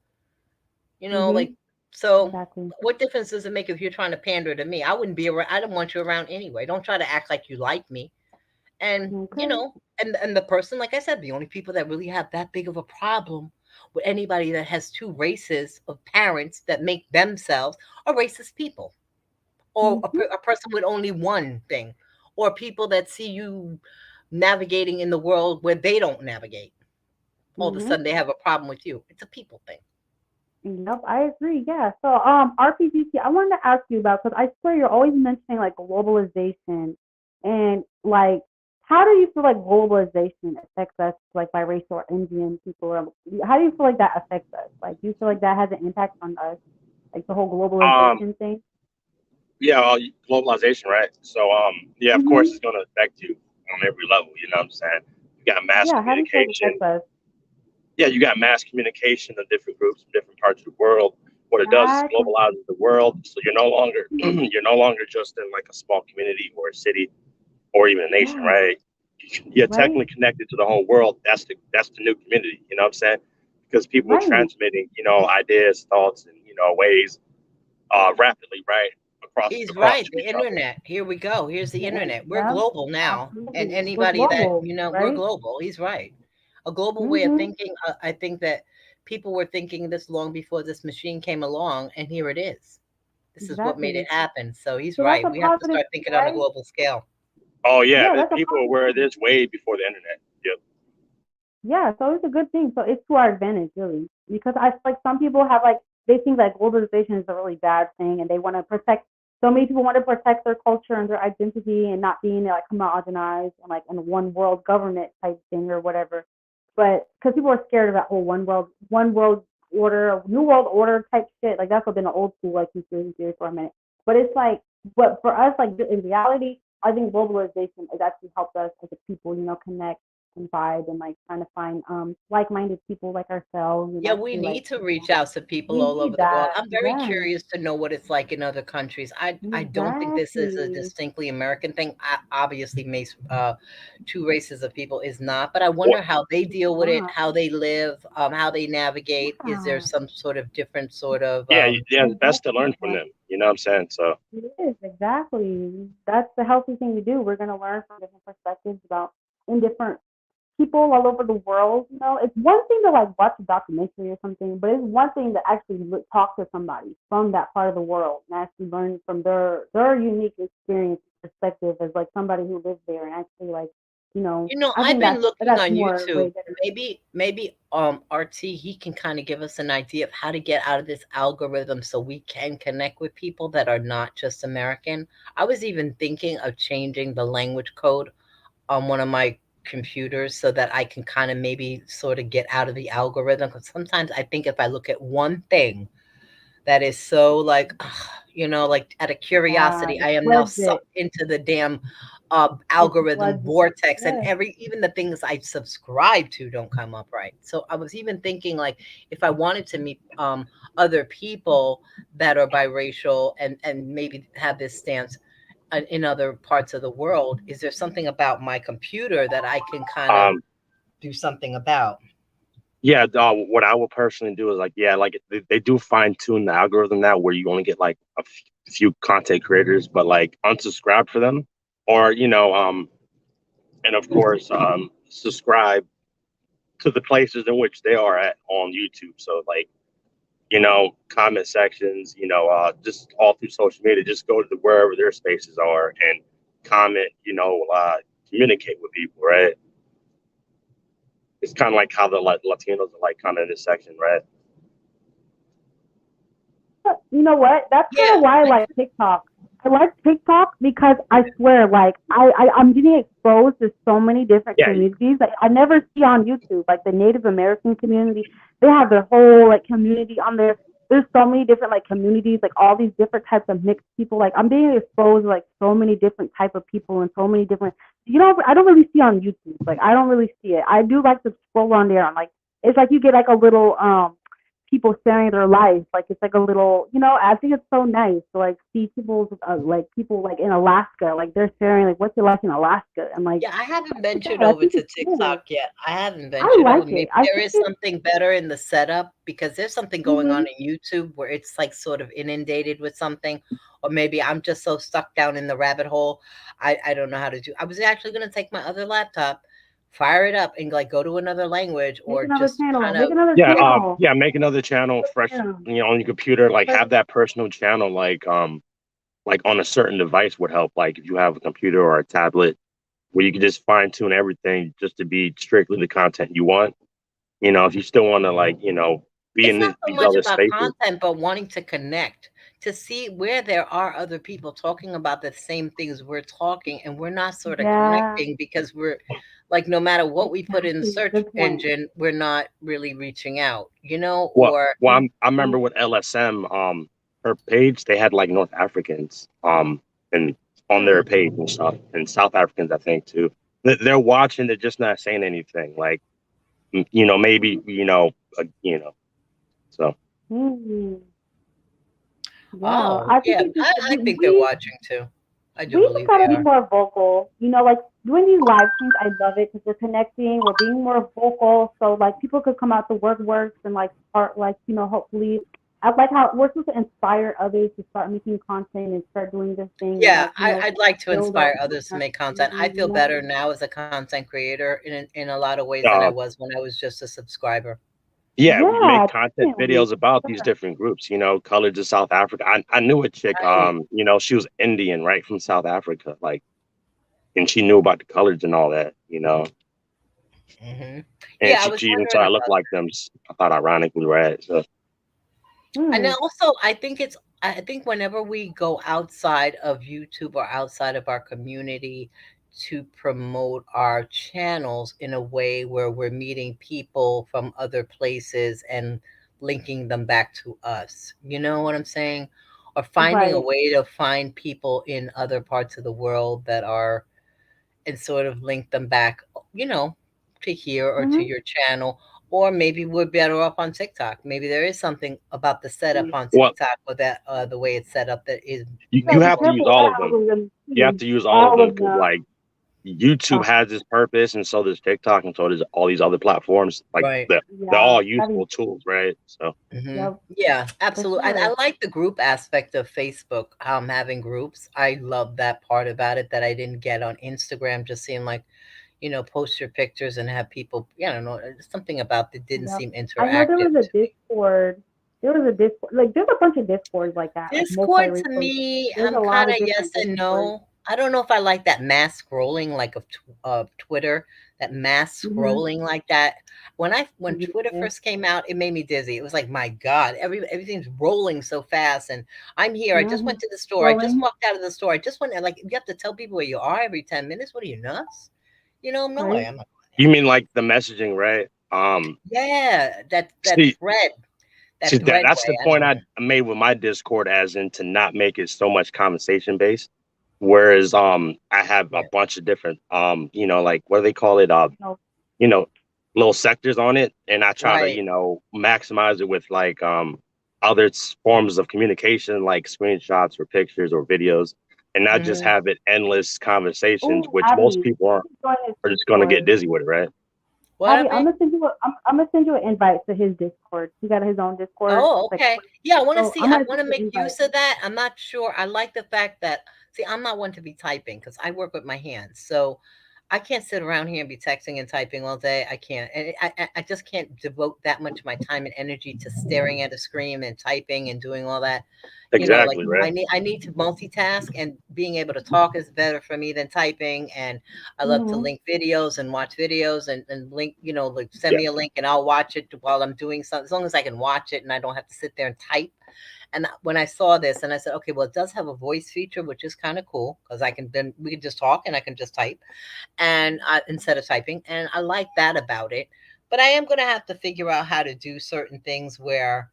Like, Mhm. so Exactly. what difference does it make if you're trying to pander to me? I wouldn't be around. I don't want you around anyway. Don't try to act like you like me. And Okay. and the person, like I said, the only people that really have that big of a problem with anybody that has two races of parents that make themselves are racist people, or Mhm. a person with only one thing, or people that see you navigating in the world where they don't navigate. All of a Mhm. sudden, they have a problem with you. It's a people thing. Yep, I agree. Yeah. So, RPGT, I wanted to ask you about because I swear you're always mentioning like globalization and like how do you feel like globalization affects us, like biracial or Indian people? Or how do you feel like that affects us? Like, do you feel like that has an impact on us, like the whole um, globalization thing? yeah, globalization, right? So yeah, of course Mhm. it's going to affect you on every level. You know what I'm saying? You got mass Yeah. How do you feel like it communication. affects us? Yeah, you got mass communication of different groups from different parts of the world. What it does is Exactly. globalizes the world. So you're no longer you're no longer just in like a small community or a city or even a nation, Yeah. right? You're Right. technically connected to the whole world. That's the new community. You know what I'm saying? Because people are Right. transmitting, ideas, thoughts, and ways rapidly, right, He's across right. to The each other. internet. Here we go. Here's the internet. We're Yeah. global now. And Absolutely. We're anybody that, global, we're right? global. He's right. A global way of Mhm. thinking. I think that people were thinking this long before this machine came along, and here it is. This is what made it Exactly. happen. So he's So that's right. a We have to positive start thing, thinking on a right? global scale. Oh yeah, Yeah, that's a people are positive aware of thing. this way before the internet. Yep. Yeah, so it's a good thing. So it's to our advantage, really, because I feel like some people have like they think that globalization is a really bad thing, and they want to protect. So many people want to protect their culture and their identity, and not being like homogenized and like in a one world government type thing or whatever. But because people are scared of that whole one world order, new world order type shit, like that's what been an old school like conspiracy theory for a minute. But it's like, but for us, like in reality, I think globalization has actually helped us as a people, connect and vibe and like trying to find like-minded people like ourselves and Yeah, we actually like need to reach out to people we all need over the world. that. I'm very Yeah, curious to know what it's like in other countries. I don't think this is a exactly. distinctly American thing. Obviously, makes two races of people is not, but I What? wonder how they It's deal with it, not. how they live, how they navigate. Is there Yeah, some sort of different sort of Yeah, yeah. It's best to exactly. learn from them. You know what I'm saying? So It is exactly. That's the healthy thing to do. We're gonna learn from different perspectives about in different people all over the world. It's one thing to like watch a documentary or something, but it's one thing to actually talk to somebody from that part of the world and actually learn from their unique experience perspective as like somebody who lives there and actually like, I I've think been looking that's on more way YouTube. better. Maybe RT he can kind of give us an idea of how to get out of this algorithm so we can connect with people that are not just American. I was even thinking of changing the language code on one of my computers so that I can kind of maybe sort of get out of the algorithm. Because sometimes I think if I look at one thing that is so like, like out of curiosity, It I am now floods it. sucked into the damn It algorithm floods it. vortex, and Yes. even the things I subscribe to don't come up right. So I was even thinking like if I wanted to meet other people that are biracial and maybe have this stance in other parts of the world, is there something about my computer that I can kind of Um, do something about? yeah, what I would personally do is like, yeah, like they do fine tune the algorithm now where you only get like few content creators, but like unsubscribe for them, or and of course, subscribe to the places in which they are at on YouTube. So like, comment sections, just all through social media, just go to wherever their spaces are and comment, communicate with people, right? It's kind of like how the Latinos are like kind of in this section, right? You know what? That's kind Yeah. of why I like TikTok. I like TikTok because I swear, like I'm getting exposed to so many different Yeah, communities that I never see on YouTube. Like the Native American community, they have their whole like community on there. There's so many different like communities, like all these different types of mixed people. Like I'm being exposed to like so many different type of people and so many different. I don't really see on YouTube. Like I don't really see it. I do like to scroll on there. On like it's like you get like a little people sharing their life. Like it's like a little, I think it's so nice to like see people, like people like in Alaska, like they're sharing like what's it like in Alaska, and like, Yeah, I haven't oh my ventured God, I over think to it's TikTok cool. yet. I haven't I ventured over. like it. Maybe I there think is it's. something better in the setup because there's something going Mm-hmm. on in YouTube where it's like sort of inundated with something, or maybe I'm just so stuck down in the rabbit hole. I don't know how to do. I was actually going to take my other laptop, fire it up, and like go to another language, Make or another just channel. kind Make of another yeah, yeah. channel. yeah. Make another channel fresh, Yeah. on your computer. Like Like, have that personal channel, like on a certain device would help. Like if you have a computer or a tablet where you can just fine tune everything just to be strictly the content you want. If you still want to like, be It's in not so these much other about spaces. content, but wanting to connect, to see where there are other people talking about the same things we're talking, and we're not sort of yeah, connecting because we're like, no matter what we put in the exactly. search Good point. engine, we're not really reaching out, Well, or well, I remember with LSM, her page, they had like North Africans, and on their hmm, page and stuff, and South Africans, I think too. They're watching, they're just not saying anything. Like, maybe, so. Mm, yeah, oh, I think yeah, it's just I think they're we watching too. I do we just believe gotta they be are. more vocal. Like doing these live streams, I love it because we're connecting, we're being more vocal. So like people could come out to works and like start like hopefully. I like how we're supposed to inspire others to start making content and start doing this thing and Yeah, like I'd like to build our inspire others to make content. I community. feel better now as a content creator in a lot of ways than I uh, was when I was just a subscriber. Yeah, we make Yeah, content definitely. videos about these different groups, Colors of South Africa. I knew a chick, Right. she was Indian, right, from South Africa, like, and she knew about the colors and all that, Hmm. and Yeah, I she was even said wondering I looked about. like them. I thought ironically, right? So, And then Hmm. also, I think whenever we go outside of YouTube or outside of our community to promote our channels in a way where we're meeting people from other places and linking them back to us, you know what I'm saying? Or finding a Right. way to find people in other parts of the world that are and sort of link them back, you know, to here or to Mm-hmm. your channel. Or maybe we're better off on TikTok. Maybe there is something about the setup on well, TikTok or that the way it's set up that is You you gotta maybe be have more to use careful with all that of them. algorithm You have too. to use all of All them of because, them. like, YouTube has its purpose, and so does TikTok, and so does all these other platforms. Like, right. they're Yeah. all Gotta useful tools, right? So, Hmm. Yep, Yeah, for absolutely. I sure. like the group aspect of Facebook, having groups. I love that part about it that I didn't get on Instagram, just seeing like, post your pictures and have people, I don't know, something about it didn't Yep. seem I know there interactive was a to me. Discord. There was a Discord. Like there's a bunch of Discords like that, like Discord to multiracial. me, There's I'm a lot kind of of yes different and Discords. no. I don't know if I like that mass scrolling like of Twitter, that mass Mhm. scrolling like that. When Twitter Yeah. first came out, it made me dizzy. It was like, my God, everything's rolling so fast, and I'm here. I just Mhm. went to the store. I just Scrolling. walked out of the store. I just went. Like you have to tell people where you are every 10 minutes. What are you nuts? No, Right. I'm not. You mean like the messaging, right? Yeah, that See, thread, see that that thread that's way. the I don't point know. I made with my Discord, as in to not make it so much conversation based. Whereas I have a Yeah. bunch of different like what do they call it? No. You know, little sectors on it, and I try to, Right. maximize it with like other forms of communication, like screenshots or pictures or videos, and not just Hmm. have it endless conversations, Oh, which most Abby, people you should join his are just gonna get Discord. dizzy with it, right? What Abby, up, man? I'm gonna send you an invite to his Discord. He got his own Discord. Oh, It's like, okay. Yeah, I want to so see. I'm I gonna want send to you an make invite. use of that. I'm not sure. I like the fact that, see, I'm not one to be typing because I work with my hands. So I can't sit around here and be texting and typing all day. I can't. And I just can't devote that much of my time and energy to staring at a screen and typing and doing all that. Like Exactly, right. I need to multitask, and being able to talk is better for me than typing. And I love to Mm-hmm. link videos and watch videos and link, like send Yeah, me a link and I'll watch it while I'm doing something, as long as I can watch it and I don't have to sit there and type. And when I saw this and I said, okay, well, it does have a voice feature, which is kind of cool because we can just talk and I can just type and instead of typing. And I like that about it. But I am going to have to figure out how to do certain things where,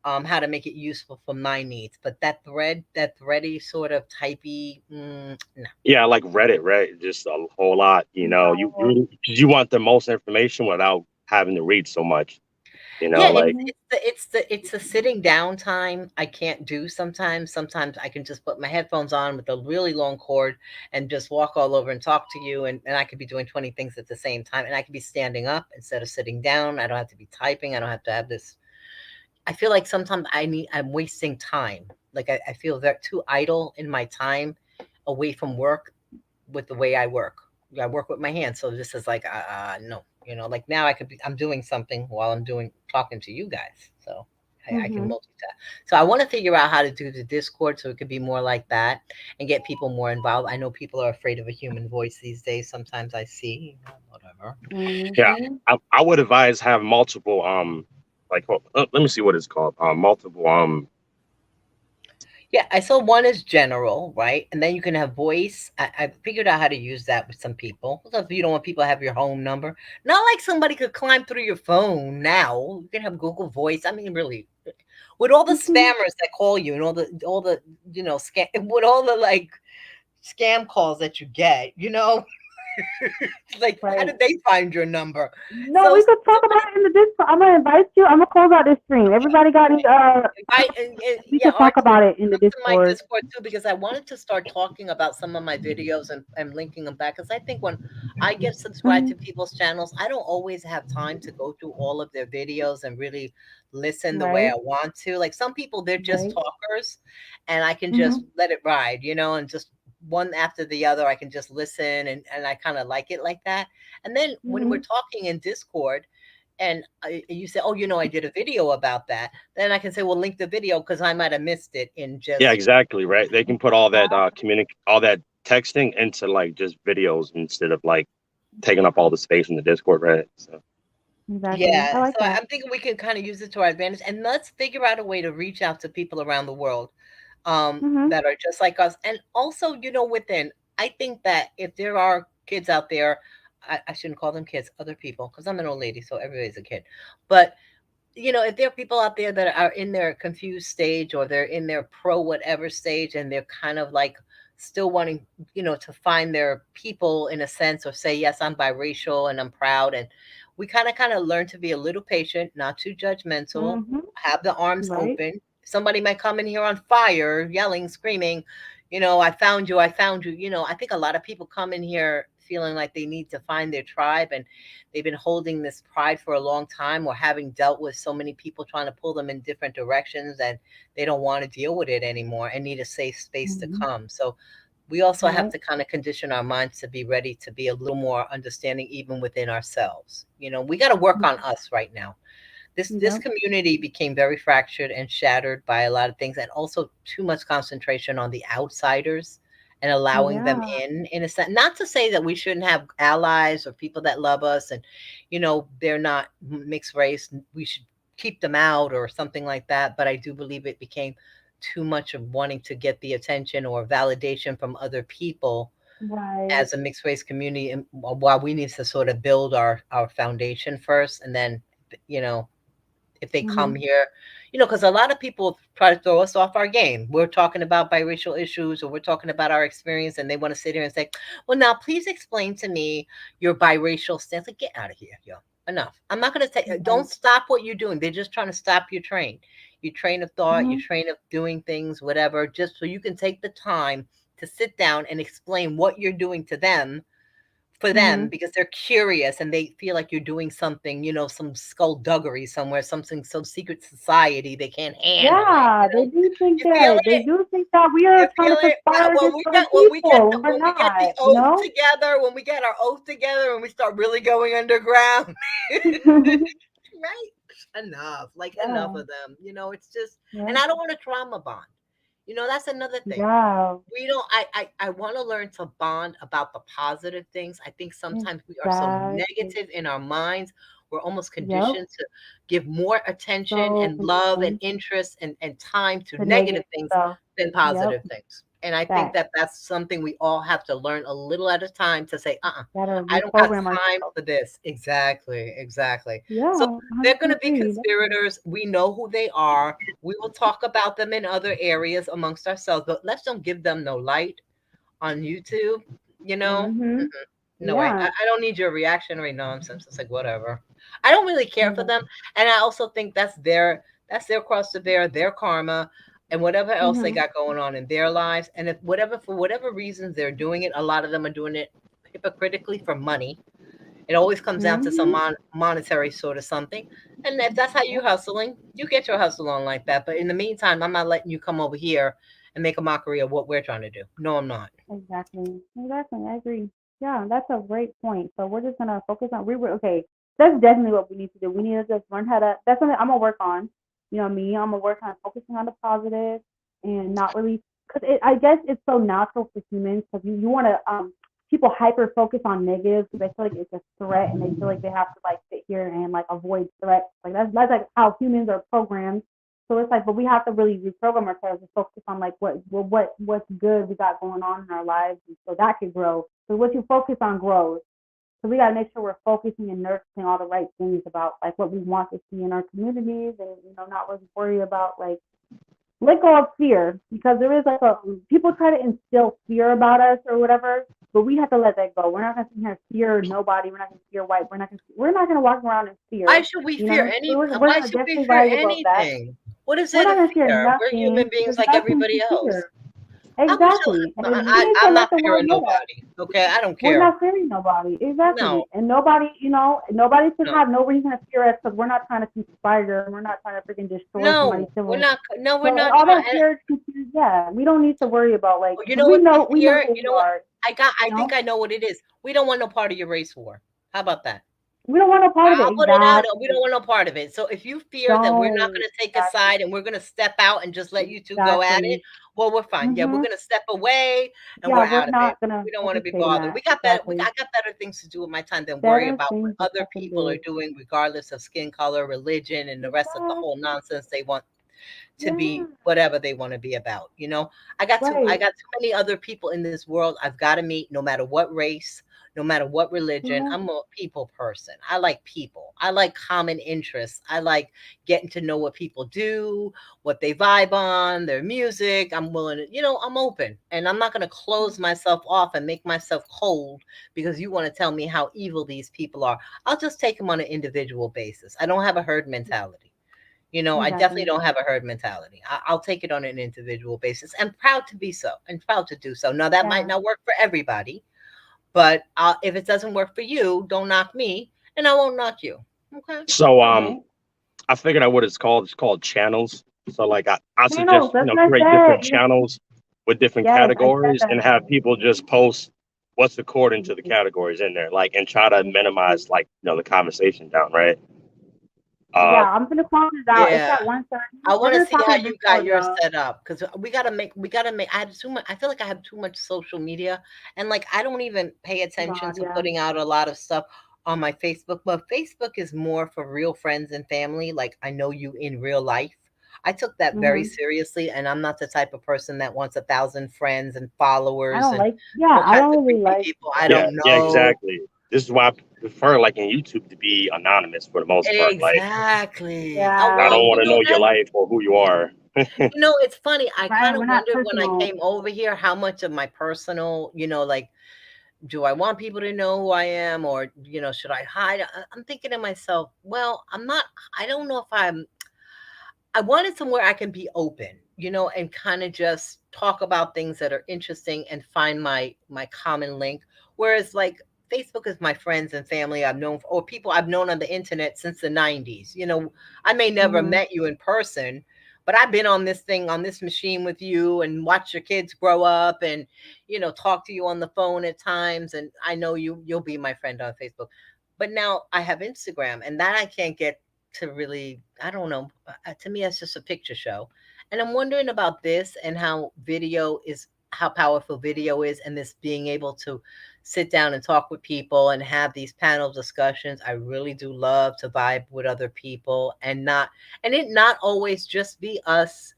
how to make it useful for my needs. But that thready sort of typey, no. yeah, like Reddit, right? Just a whole lot. No. You want the most information without having to read so much. Yeah, it's Like Mm-hmm. it's the sitting down time I can't do sometimes. Sometimes I can just put my headphones on with a really long cord and just walk all over and talk to you, and I could be doing 20 things at the same time, and I could be standing up instead of sitting down. I don't have to be typing. I don't have to have this. I feel like sometimes I'm wasting time. Like I feel that too idle in my time away from work with the way I work. I work with my hands, so this is like no, like now I'm doing something while I'm doing talking to you guys, so I can Mm-hmm. multitask. So I want to figure out how to do the Discord so it could be more like that and get people more involved. I know people are afraid of a human voice these days. Sometimes I see, whatever. yeah, Mm-hmm. I would advise have multiple like let me see what it's called multiple Yeah, I saw one is general, right? And then you can have voice. I figured out how to use that with some people. So if you don't want people to have your home number, not like somebody could climb through your phone now. You can have Google Voice. I mean, really, with all the spammers that call you and all the scam with all the like scam calls that you get, like how Right. did they find your number? No, So we could talk about it in the Discord. I'm gonna invite you. I'm gonna close out this stream. Everybody got any we Yeah, could talk Archie, about it in the come to my Discord. Discord too because I wanted to start talking about some of my videos and linking them back because I think when I get subscribed Mm-hmm. to people's channels, I don't always have time to go through all of their videos and really listen the way Right. I want to. Like some people, they're just Right. talkers, and I can just Mm-hmm. let it ride, and just one after the other, I can just listen and I kind of like it like that. And then when we're Mm-hmm. talking in Discord and you say, "Oh, I did a video about that," then I can say, "Well, link the video because I might have missed it in yeah, just." exactly, right. They can put all that texting into like just videos instead of like taking up all the space in the Discord, right? So Exactly. Yeah, I like so that. I'm thinking we can kind of use it to our advantage, and let's figure out a way to reach out to people around the world, Mm-hmm. that are just like us, and also, within. I think that if there are kids out there, I shouldn't call them kids, other people, because I'm an old lady, so everybody's a kid, but if there are people out there that are in their confused stage or they're in their pro whatever stage and they're kind of like still wanting, to find their people in a sense or say, yes, I'm biracial and I'm proud. And we kind of learn to be a little patient, not too judgmental, Mm-hmm. have the arms Right. open. Somebody might come in here on fire, yelling, screaming, I found you, I found you. I think a lot of people come in here feeling like they need to find their tribe and they've been holding this pride for a long time or having dealt with so many people trying to pull them in different directions and they don't want to deal with it anymore and need a safe space to Mm-hmm. come. So we also have Right. to kind of condition our minds to be ready to be a little more understanding even within ourselves. We got to work on us right now. This Yep. community became very fractured and shattered by a lot of things and also too much concentration on the outsiders and allowing them Yeah. in a sense, not to say that we shouldn't have allies or people that love us and they're not mixed race, we should keep them out or something like that, but I do believe it became too much of wanting to get the attention or validation from other people Right. as a mixed race community, and while we need to sort of build our foundation first, and then, you know, if they come Mhm. here, you know, because a lot of people try to throw us off our game. We're talking about biracial issues, or we're talking about our experience, and they want to sit here and say, well, now please explain to me your biracial stance. Like, get out of here, yo. Enough. I'm not going to take, don't Right. stop what you're doing. They're just trying to stop your train of thought, your Mhm. train of doing things, whatever, just so you can take the time to sit down and explain what you're doing to them, for them, Mhm. because they're curious and they feel like you're doing something, you know, some skullduggery somewhere, something, some secret society they can't handle it. Yeah, You they know, do think you feel that. They it? do think that we You are trying feel to it? conspire When against we other get when we get people. the, We're when we get the not, you oath know? together, when we get our oath together, and we start really going underground, right? Enough, like enough Yeah. of them. You know, it's just, and Yeah. I don't want a trauma bond. You know, that's another thing. Yeah. We don't, I want to learn to bond about the positive things. I think sometimes we are so Exactly. negative in our minds. We're almost Yep. conditioned to give more attention So and love and conditioned interest and time to to negative negative things stuff. than Yep. positive things. And I think Facts. that that's something we all have to learn a little at a time, to say, Gotta I don't got reprogram time ourselves. for this. Exactly, exactly. So Yeah, they're going 100% to be agree. conspirators. We know who they are. We will talk about them in other areas amongst ourselves, but let's don't give them no light on YouTube. You know, Mhm. no way. Yeah. I don't need your reactionary nonsense. It's like whatever. I don't really care for Yeah. them, and I also think that's their cross to bear, their karma, and whatever else they Mhm. got going on in their lives. And if whatever for whatever reasons they're doing it, a lot of them are doing it hypocritically for money. It always comes down to some Mhm. monetary sort of something. And if that's how you Yep. hustling, you get your hustle on like that. But in the meantime, I'm not letting you come over here and make a mockery of what we're trying to do. No, I'm not. Exactly. Exactly. I agree. Yeah, that's a great point. So we're just gonna focus on we were okay. That's definitely what we need to do. We need to just learn how to. That's something I'm gonna work on. You know me. I'm gonna work on focusing on the positive and not really because I guess it's so natural for humans because you want to people hyper focus on negatives because they feel like it's a threat and they feel like they have to like sit here and like avoid threats. Like that's like how humans are programmed. So it's like, but we have to really reprogram ourselves and focus on like what's good we got going on in our lives, and so that could grow. So what you focus on grows. So we got to make sure we're focusing and nurturing all the right things about like what we want to see in our communities, and not really worry about like let go of fear because there is like a people try to instill fear about us or whatever, but we have to let that go. We're not gonna sit here and fear nobody. We're not gonna fear white. We're not gonna walk around in Why fear. should we You know fear what I mean? any? We're Why gonna should we definitely fear rise above that. anything? What is We're there not to gonna fear fear? We're human nothing. beings There's like nothing everybody to else. fear. I wish Exactly. I, And we I, need to I'm let not the world fearing know that. nobody. Okay, I don't We're care. not fearing nobody. Exactly. No, And nobody should no. have no reason to fear us because we're not trying to conspire. We're not trying to freaking destroy somebody's No, we're civil. not. No, we're So not all that trying. fear, yeah, we don't need to worry about like, You cause know we what we know fear? who You we know what? are. I You think know, I know what it is. We don't want no part of your race war. How about that? we don't want no part of it. I'll put it out. We don't Exactly. want no part of it. So if you fear that we're not Don't. going to take a Exactly. side and we're going to step out and just let you two go at it, Exactly. well, we're fine. Yeah, we're Mhm. going to step away and we're Yeah, we're out of it. not gonna We don't want to be participate in bothered. that. We got better. Exactly. I got better things to do with my time than worry Better about what things to other fucking people are do. doing, regardless of skin color, religion, and the rest of the whole Exactly. nonsense they want to be Yeah. whatever they want to be about. I Right. got too many other people in this world I've got to meet, no matter what race, no matter what religion. Yeah. I'm a people person. I like people. I like common interests. I like getting to know what people do, what they vibe on, their music. I'm willing to, I'm open, and I'm not going to close myself off and make myself cold because you want to tell me how evil these people are. I'll just take them on an individual basis. I don't have a herd mentality. I definitely Exactly. don't have a herd mentality. I'll take it on an individual basis, and proud to be so, and proud to do so. Now, that might Yeah. not work for everybody, but if it doesn't work for you, don't knock me, and I won't knock you. Okay. So Right. I figured out what it's called. It's called channels. So like I Channels. suggest, That's what I create different said. channels with different Yes, I said categories and that. have people just post what's according to the categories in there, like, and try to minimize, like, the conversation down, right? Yeah, Uh I'm gonna close it out. It's Yeah. at 1:30. I We're want to gonna see talk how a bit you more got yours though. set up, because we gotta make. I have too much. I feel like I have too much social media, and like I don't even pay attention God, to yeah. putting out a lot of stuff on my Facebook. But Facebook is more for real friends and family. Like, I know you in real life. I took that very Mhm. seriously, and I'm not the type of person that wants 1,000 friends and I followers don't and like. Yeah, all I kinds of don't really creepy like. people I Yeah, don't yeah, know. exactly. This is why I prefer like in YouTube to be anonymous for the most part. Like Exactly. Oh, I Yeah. well, don't want to know your life or who you are. it's funny. I Right. kind of We're not wondered when I personal. came over here how much of my personal, like, do I want people to know who I am, or should I hide? I'm thinking to myself, well, I'm not. I don't know if I wanted somewhere I can be open, and kind of just talk about things that are interesting and find my common link. Whereas like Facebook is my friends and family I've known, or people I've known on the internet since the 90s. I may never Mhm. met you in person, but I've been on this thing, on this machine with you and watch your kids grow up and, talk to you on the phone at times. And I know you'll be my friend on Facebook. But now I have Instagram, and that I can't get to really, I don't know, to me it's just a picture show. And I'm wondering about this and how powerful video is, and this being able to sit down and talk with people and have these panel discussions. I really do love to vibe with other people, and it not always just be us,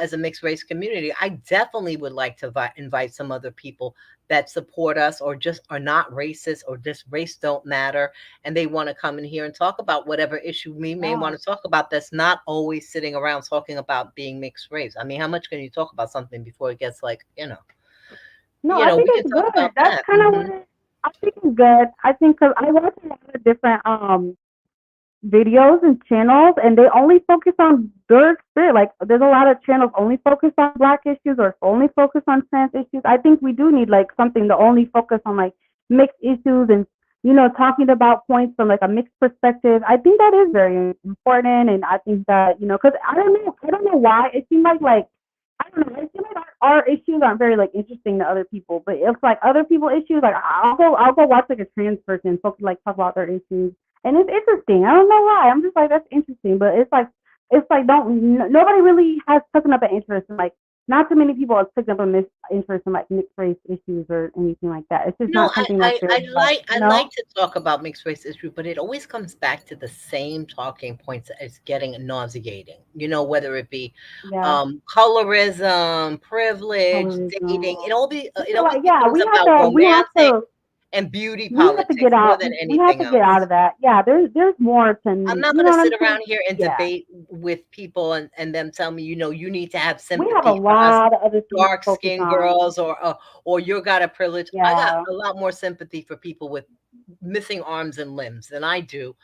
as a mixed race community. I definitely would like to invite some other people that support us, or just are not racist, or just race don't matter, and they want to come in here and talk about whatever issue we may Yeah. want to talk about, that's not always sitting around talking about being mixed race. I mean, how much can you talk about something before it gets like, No, I think we can it's talk good. about That's that. kind of what I think is good. I think because I watch a lot of different videos and channels, and they only focus on their spirit. Like, there's a lot of channels only focus on black issues or only focus on trans issues. I think we do need like something to only focus on like mixed issues and talking about points from like a mixed perspective. I think that is very important, and I think that because I don't know why it seems like I don't know. It seems like our issues aren't very like interesting to other people, but it's like other people issues. Like I'll go watch like a trans person talk about their issues, and it's interesting. I don't know why. I'm just like, that's interesting, but it's like don't nobody really has taken up an interest in like not too many people have taken up an interest in like mixed race issues or anything like that. It's just No, not something that's very like I like to talk about mixed race issue, but it always comes back to the same talking points that it's getting nauseating. Whether it be yeah, colorism, privilege, dating. colorism. I It feel always like yeah, becomes about we have romantic to and beauty we have to get politics more out. than We have anything to get out else. of that. Yeah, there's more to I'm not you going know to what sit I'm around saying. here and Yeah, debate with people and them tell me, you need to have we have a sympathy for us lot of other things to dark focus skinned on. girls, or you got a privilege. I got Yeah, a lot more sympathy for people with missing arms and limbs than I do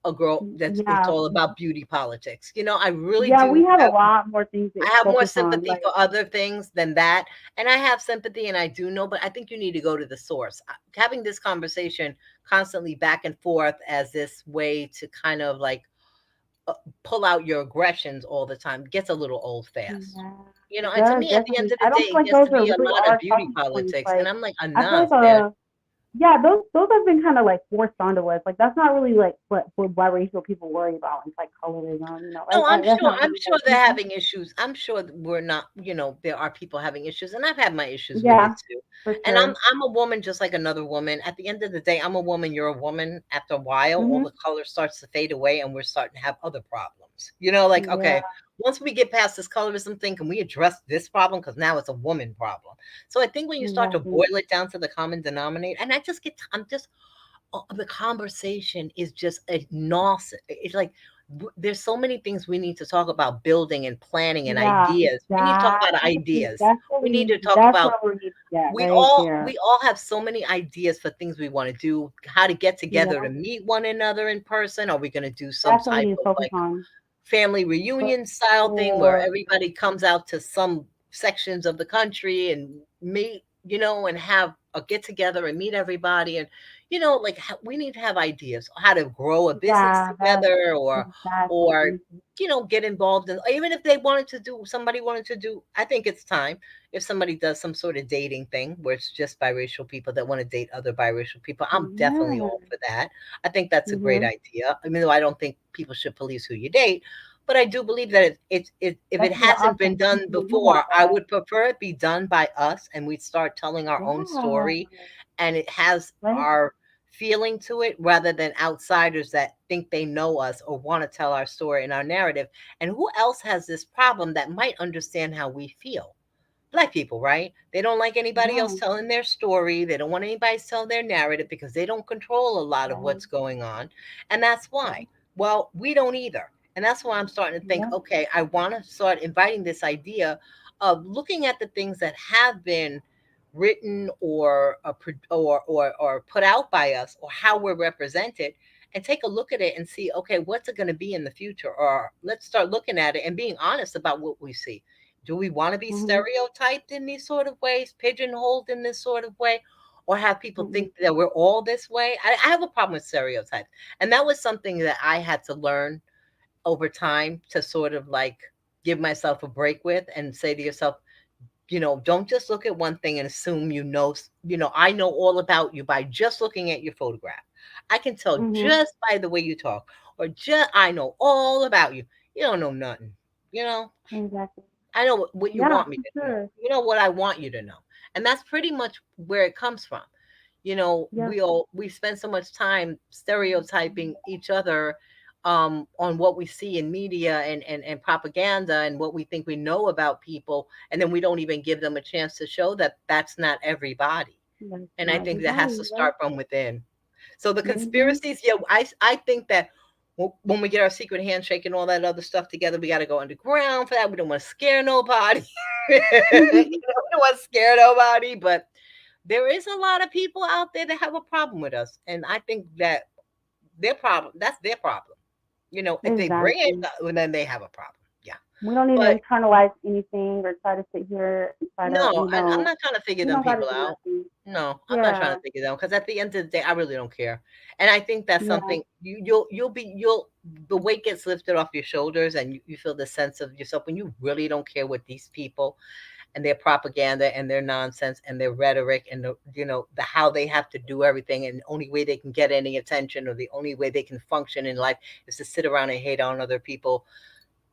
a girl that's it's yeah, all about beauty politics. I really yeah. do We have a have lot more things to I have more focus on. sympathy Like, for other things than that. And I have sympathy and I do know, but I think you need to go to the source. Having this conversation constantly back and forth as this way to kind of like uh, pull out your aggressions all the time gets a little old fast. yeah, it And to does me, at the end definitely. of the I day, don't feel it like gets those to are be a really lot of our beauty talking points. politics. And Like, I'm like, I feel enough, like man. yeah, those have been kind of like forced onto us. Like, that's not really like what biracial people worry about. It's like colorism, No, that's not I'm really sure like they're having issues. I'm sure that we're not, there are people having issues, and I've had my issues with it yeah, too. for And sure. I'm a woman just like another woman. At the end of the day, I'm a woman, you're a woman. After a while, all Mhm. the color starts to fade away and we're starting to have other problems. Like, Yeah, okay, once we get past this colorism thing, can we address this problem? Because now it's a woman problem. So I think when you start to exactly. boil it down to the common denominator, and I'm just the conversation is just a nonsense. It's like there's so many things we need to talk about building and planning and Yeah, ideas. We need to talk about exactly. ideas. We need to talk That's about what we need to get right there. we all have so many ideas for things we want to do, how to get together Yeah, to meet one another in person. Are we going to do some that's what we type need to of focus like on. family For reunion style thing where sure. everybody comes out to some sections of the country and meet, and have a get together and meet everybody. And, like we need to have ideas how to grow a business Yeah, that's together, or, exactly. get involved in, even if somebody wanted to do, I think it's time if somebody does some sort of dating thing where it's just biracial people that want to date other biracial people. I'm definitely Yeah. all for that. I think that's a great Mhm. idea. I mean, though I don't think people should police who you date, but I do believe that if That it should be an hasn't been option for done people who do want before, I that. would prefer it be done by us and we start telling our own Yeah. story, and it has Right? our feeling to it rather than outsiders that think they know us or want to tell our story and our narrative. And who else has this problem that might understand how we feel? Black people, right? They don't like anybody else Yeah. telling their story. They don't want anybody to tell their narrative because they don't control a lot of Yeah. what's going on. And that's Yeah. why. Well, we don't either. And that's why I'm starting to think, Yeah. okay, I want to start inviting this idea of looking at the things that have been written or put out by us or how we're represented and take a look at it and see, okay, what's it going to be in the future? Or let's start looking at it and being honest about what we see. Do we want to be Mm-hmm. stereotyped in these sort of ways, pigeonholed in this sort of way, or have people Mm-hmm. think that we're all this way? I have a problem with stereotypes. And that was something that I had to learn over time to sort of like give myself a break with and say to yourself, don't just look at one thing and assume I know all about you by just looking at your photograph. I can tell Mm-hmm. just by the way you talk, or just I know all about you. You don't know nothing. You know, Exactly. I know what you Yeah, want me for to know. sure. You know what I want you to know. And that's pretty much where it comes from. Yeah. We spend so much time stereotyping each other on what we see in media and propaganda and what we think we know about people, and then we don't even give them a chance to show that that's not everybody. That's And I not think that has to everybody. Yep. start from within. So the Mm-hmm. conspiracies, yeah, I think that when we get our secret handshake and all that other stuff together, we got to go underground for that. We don't want to scare nobody. We don't want to scare nobody, but there is a lot of people out there that have a problem with us, and I think that that's their problem. If they bring it, Exactly. well, then they have a problem. Yeah, We don't need to but internalize anything or try to sit here and try to, no, I'm not trying to figure we them don't got to people do out. nothing. No, I'm not trying Yeah. to figure them because at the end of the day, I really don't care. And I think that's Yeah. something you'll the weight gets lifted off your shoulders, and you feel the sense of yourself when you really don't care what these people and their propaganda and their nonsense and their rhetoric and the how they have to do everything, and the only way they can get any attention or the only way they can function in life is to sit around and hate on other people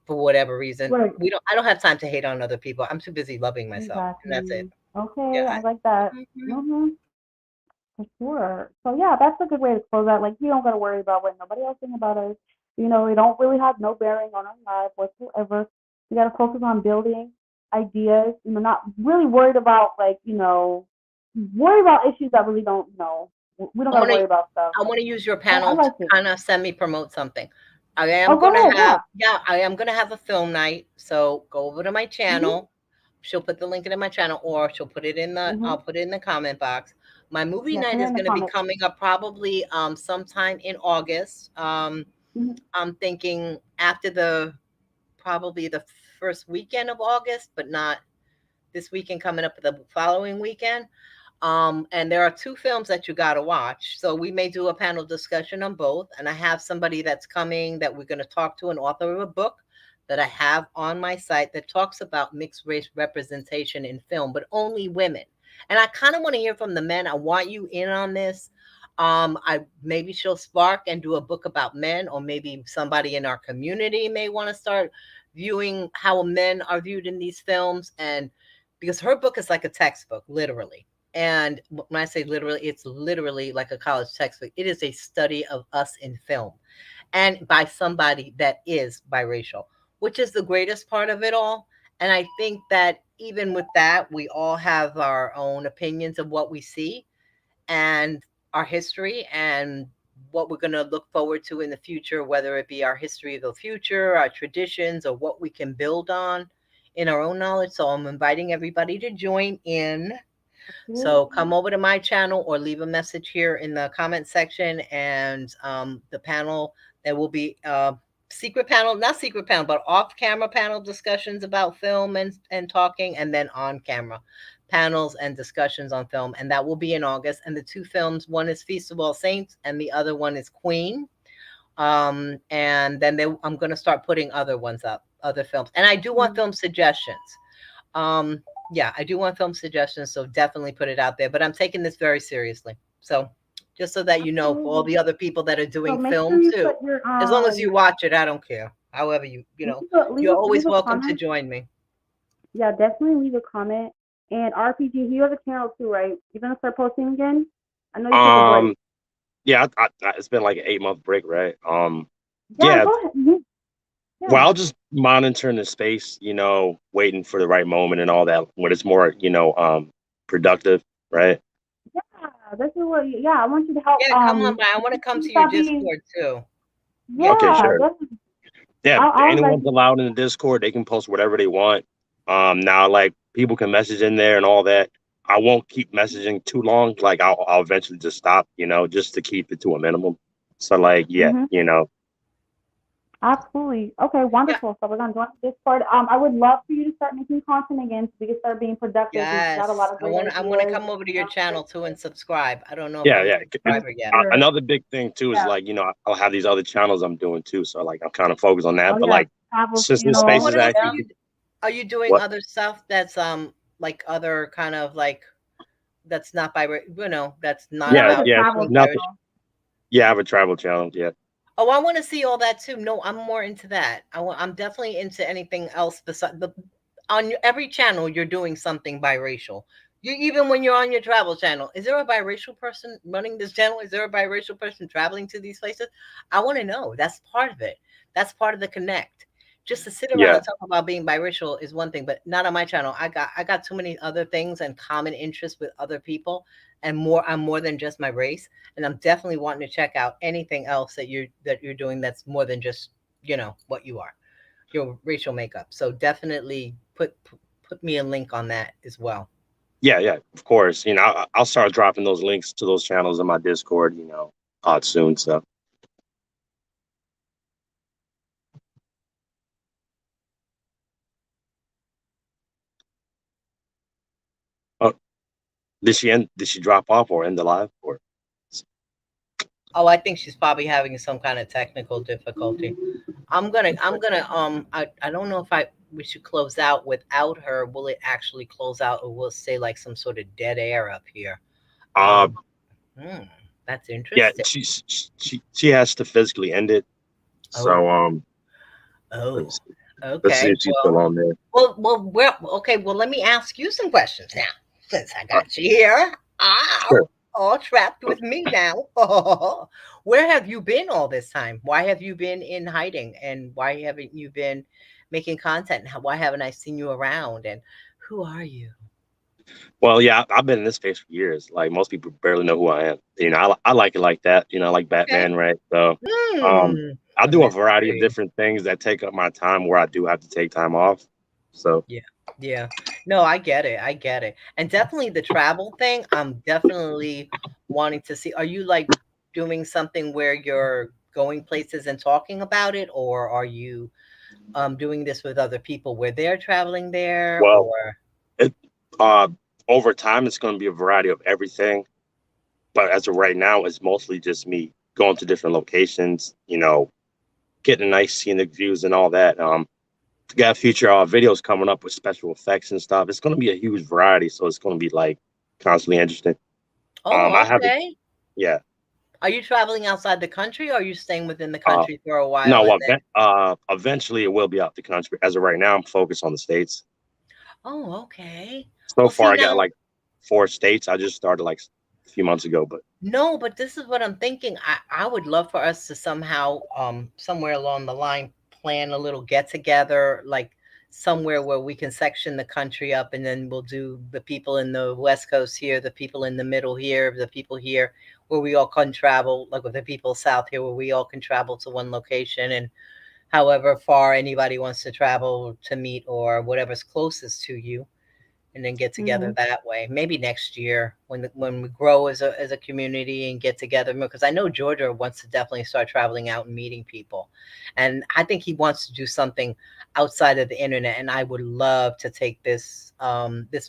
for whatever reason. Right. I don't have time to hate on other people. I'm too busy loving myself, and that's it. Exactly. Yeah. Okay. I like that. Mhm. Mm-hmm. For sure. So yeah, that's a good way to close out. Like, you don't gotta worry about what nobody else thinks about us. It don't really have no bearing on our life whatsoever. We gotta focus on building ideas. Not really worried about like, worry about issues that really don't, we don't I gotta want to worry about stuff. I want to use your I panel to like it. kind of semi promote something. Oh, go ahead. Yeah. I am gonna have a film night. So go over to my Mhm. channel. She'll put the link in my channel, or she'll put it in the Mhm. I'll put it in the comment box. My movie Yeah. Put night it is in the gonna be comments. coming up probably sometime in August. Mhm. I'm thinking after probably the first weekend of August, but not this weekend coming up, the following weekend. And there are two films that you got to watch. So we may do a panel discussion on both. And I have somebody that's coming that we're going to talk to, an author of a book that I have on my site that talks about mixed race representation in film, but only women. And I kind of want to hear from the men. I want you in on this. I maybe she'll spark and do a book about men, or maybe somebody in our community may want to start viewing how men are viewed in these films. And because her book is like a textbook, literally. And when I say literally, it's literally like a college textbook. It is a study of us in film, and by somebody that is biracial, which is the greatest part of it all. And I think that even with that, we all have our own opinions of what we see and our history and what we're going to look forward to in the future, whether it be our history of the future, our traditions, or what we can build on in our own knowledge. So I'm inviting everybody to join in. So Absolutely. come over to my channel or leave a message here in the comment section, and the panel, there will be secret panel, not secret panel, but off camera panel discussions about film and talking, and then on camera panels and discussions on film. And that will be in August. And the two films, one is Feast of All Saints and the other one is Queen. And then I'm going to start putting other ones up, other films. And I do want Mhm. film suggestions. Um, yeah, I do want film suggestions, so definitely put it out there. But I'm taking this very seriously. So just so that you know, for all Absolutely. the other people that are So doing make sure film you too, put your as long as you watch it, I don't care. However, you're leave always a welcome to comment. join me. Yeah, definitely leave a comment. And RPG, you have a channel too, right? You're gonna start posting again? I know you took a break. Um, Yeah, it's been like an 8-month break, right? Yeah, Yeah. go ahead. Mhm. Yeah. Well, I'll just monitoring the space, waiting for the right moment and all that when it's more, productive, right? Yeah, this is what. Yeah, I want you to help. Yeah, come on by. I want to come to your Stop being. Discord too. Yeah. Okay, Yeah, sure. this is. Yeah, I was like, anyone's allowed in the Discord. They can post whatever they want. Now like people can message in there and all that. I won't keep messaging too long. Like I'll eventually just stop, just to keep it to a minimum. So like, yeah, mhm. Absolutely. Okay, Yeah. wonderful. So we're gonna join the Discord. I would love for you to start making content again so we can start being productive. We've got a lot Yes. of I great want to. I'm going to ideas. come over to your channel too and subscribe. I don't know if yeah, I'm a yeah. And subscriber yet. Sure. another big thing too is Yeah. like, I'll have these other channels I'm doing too. So like I'm kind of focused on that. Oh But yeah. like Travel since this space channel. What is else Yeah. actually are you doing? what Other stuff that's like other kind of like that's not by that's not Yeah, yeah, like about a yeah, travel being nothing. biracial. channel. Yeah, I have a travel channel. Yeah. Oh, I want to see all that too. No, I'm more into that. I'm definitely into anything else besides every channel you're doing something biracial. You even when you're on your travel channel, is there a biracial person running this channel? Is there a biracial person traveling to these places? I want to know. That's part of it. That's part of the connect. Just to sit around Yeah. and talk about being biracial is one thing, but not on my channel. I got too many other things and common interests with other people, and more. I'm more than just my race, and I'm definitely wanting to check out anything else that you're doing that's more than just what you are, your racial makeup. So definitely put me a link on that as well. Yeah, yeah, of course. I'll start dropping those links to those channels in my Discord, soon. So, oh, did she drop off or end the live or? Oh, I think she's probably having some kind of technical difficulty. I don't know if we should close out without her. Will it actually close out, or will it say like some sort of dead air up here? Uh, Um, hmm, that's yeah, interesting. she has to physically end it. Oh, So, oh, let's see okay. if she's still on there. Okay. Well, let me ask you some questions now, since I Uh, got you here. sure. All trapped with me now. Where have you been all this time? Why have you been in hiding? And why haven't you been making content? Why haven't I seen you around? And who are you? Well, yeah, I've been in this space for years. Like most people barely know who I am. I like it like that. Like Okay. Batman, right? So, Hmm. I A do a variety of mystery. different things that take up my time where I do have to take time off. So, Yeah. Yeah. No, I get it. I get it. And definitely the travel thing, I'm definitely wanting to see. Are you like doing something where you're going places and talking about it, or are you doing this with other people where they're traveling there, well, or it, uh, over time, it's going to be a variety of everything. But as of right now, it's mostly just me going to different locations, getting nice scenic views and all that. Got future videos coming up with special effects and stuff. It's going to be a huge variety, so it's going to be like constantly interesting. I oh, have it. okay. Yeah. Are you traveling outside the country, or are you staying within the Uh, country for a while no, and then eventually it will be out the country. As of right now, I'm focused on the states. oh, okay. So Well, far, see I got now. like 4 states. I just started like a few months ago, but No, but this is what I'm thinking. I would love for us to somehow, somewhere along the line, plan a little get together, like somewhere where we can section the country up, and then we'll do the people in the West Coast here, the people in the middle here, the people here where we all can travel, like with the people south here where we all can travel to one location, and however far anybody wants to travel to meet or whatever's closest to you, and then get together Mhm. that way. Maybe next year when we grow as a community and get together, because I know Jorjor wants to definitely start traveling out and meeting people, and I think he wants to do something outside of the internet. And I would love to take this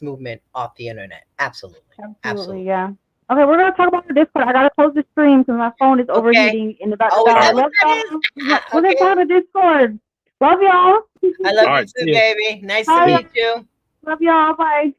movement off the internet. Absolutely, Absolutely. absolutely. Yeah. Okay, we're gonna talk about the Discord. I gotta close the stream because my phone is Okay. overheating in the background. Oh, All is all that right, right, what love that is? y'all. Yeah, we're gonna Okay. talk on the Discord. Love y'all. I love all you right. too, See you. baby. Nice to Bye. meet you. Love y'all. Bye.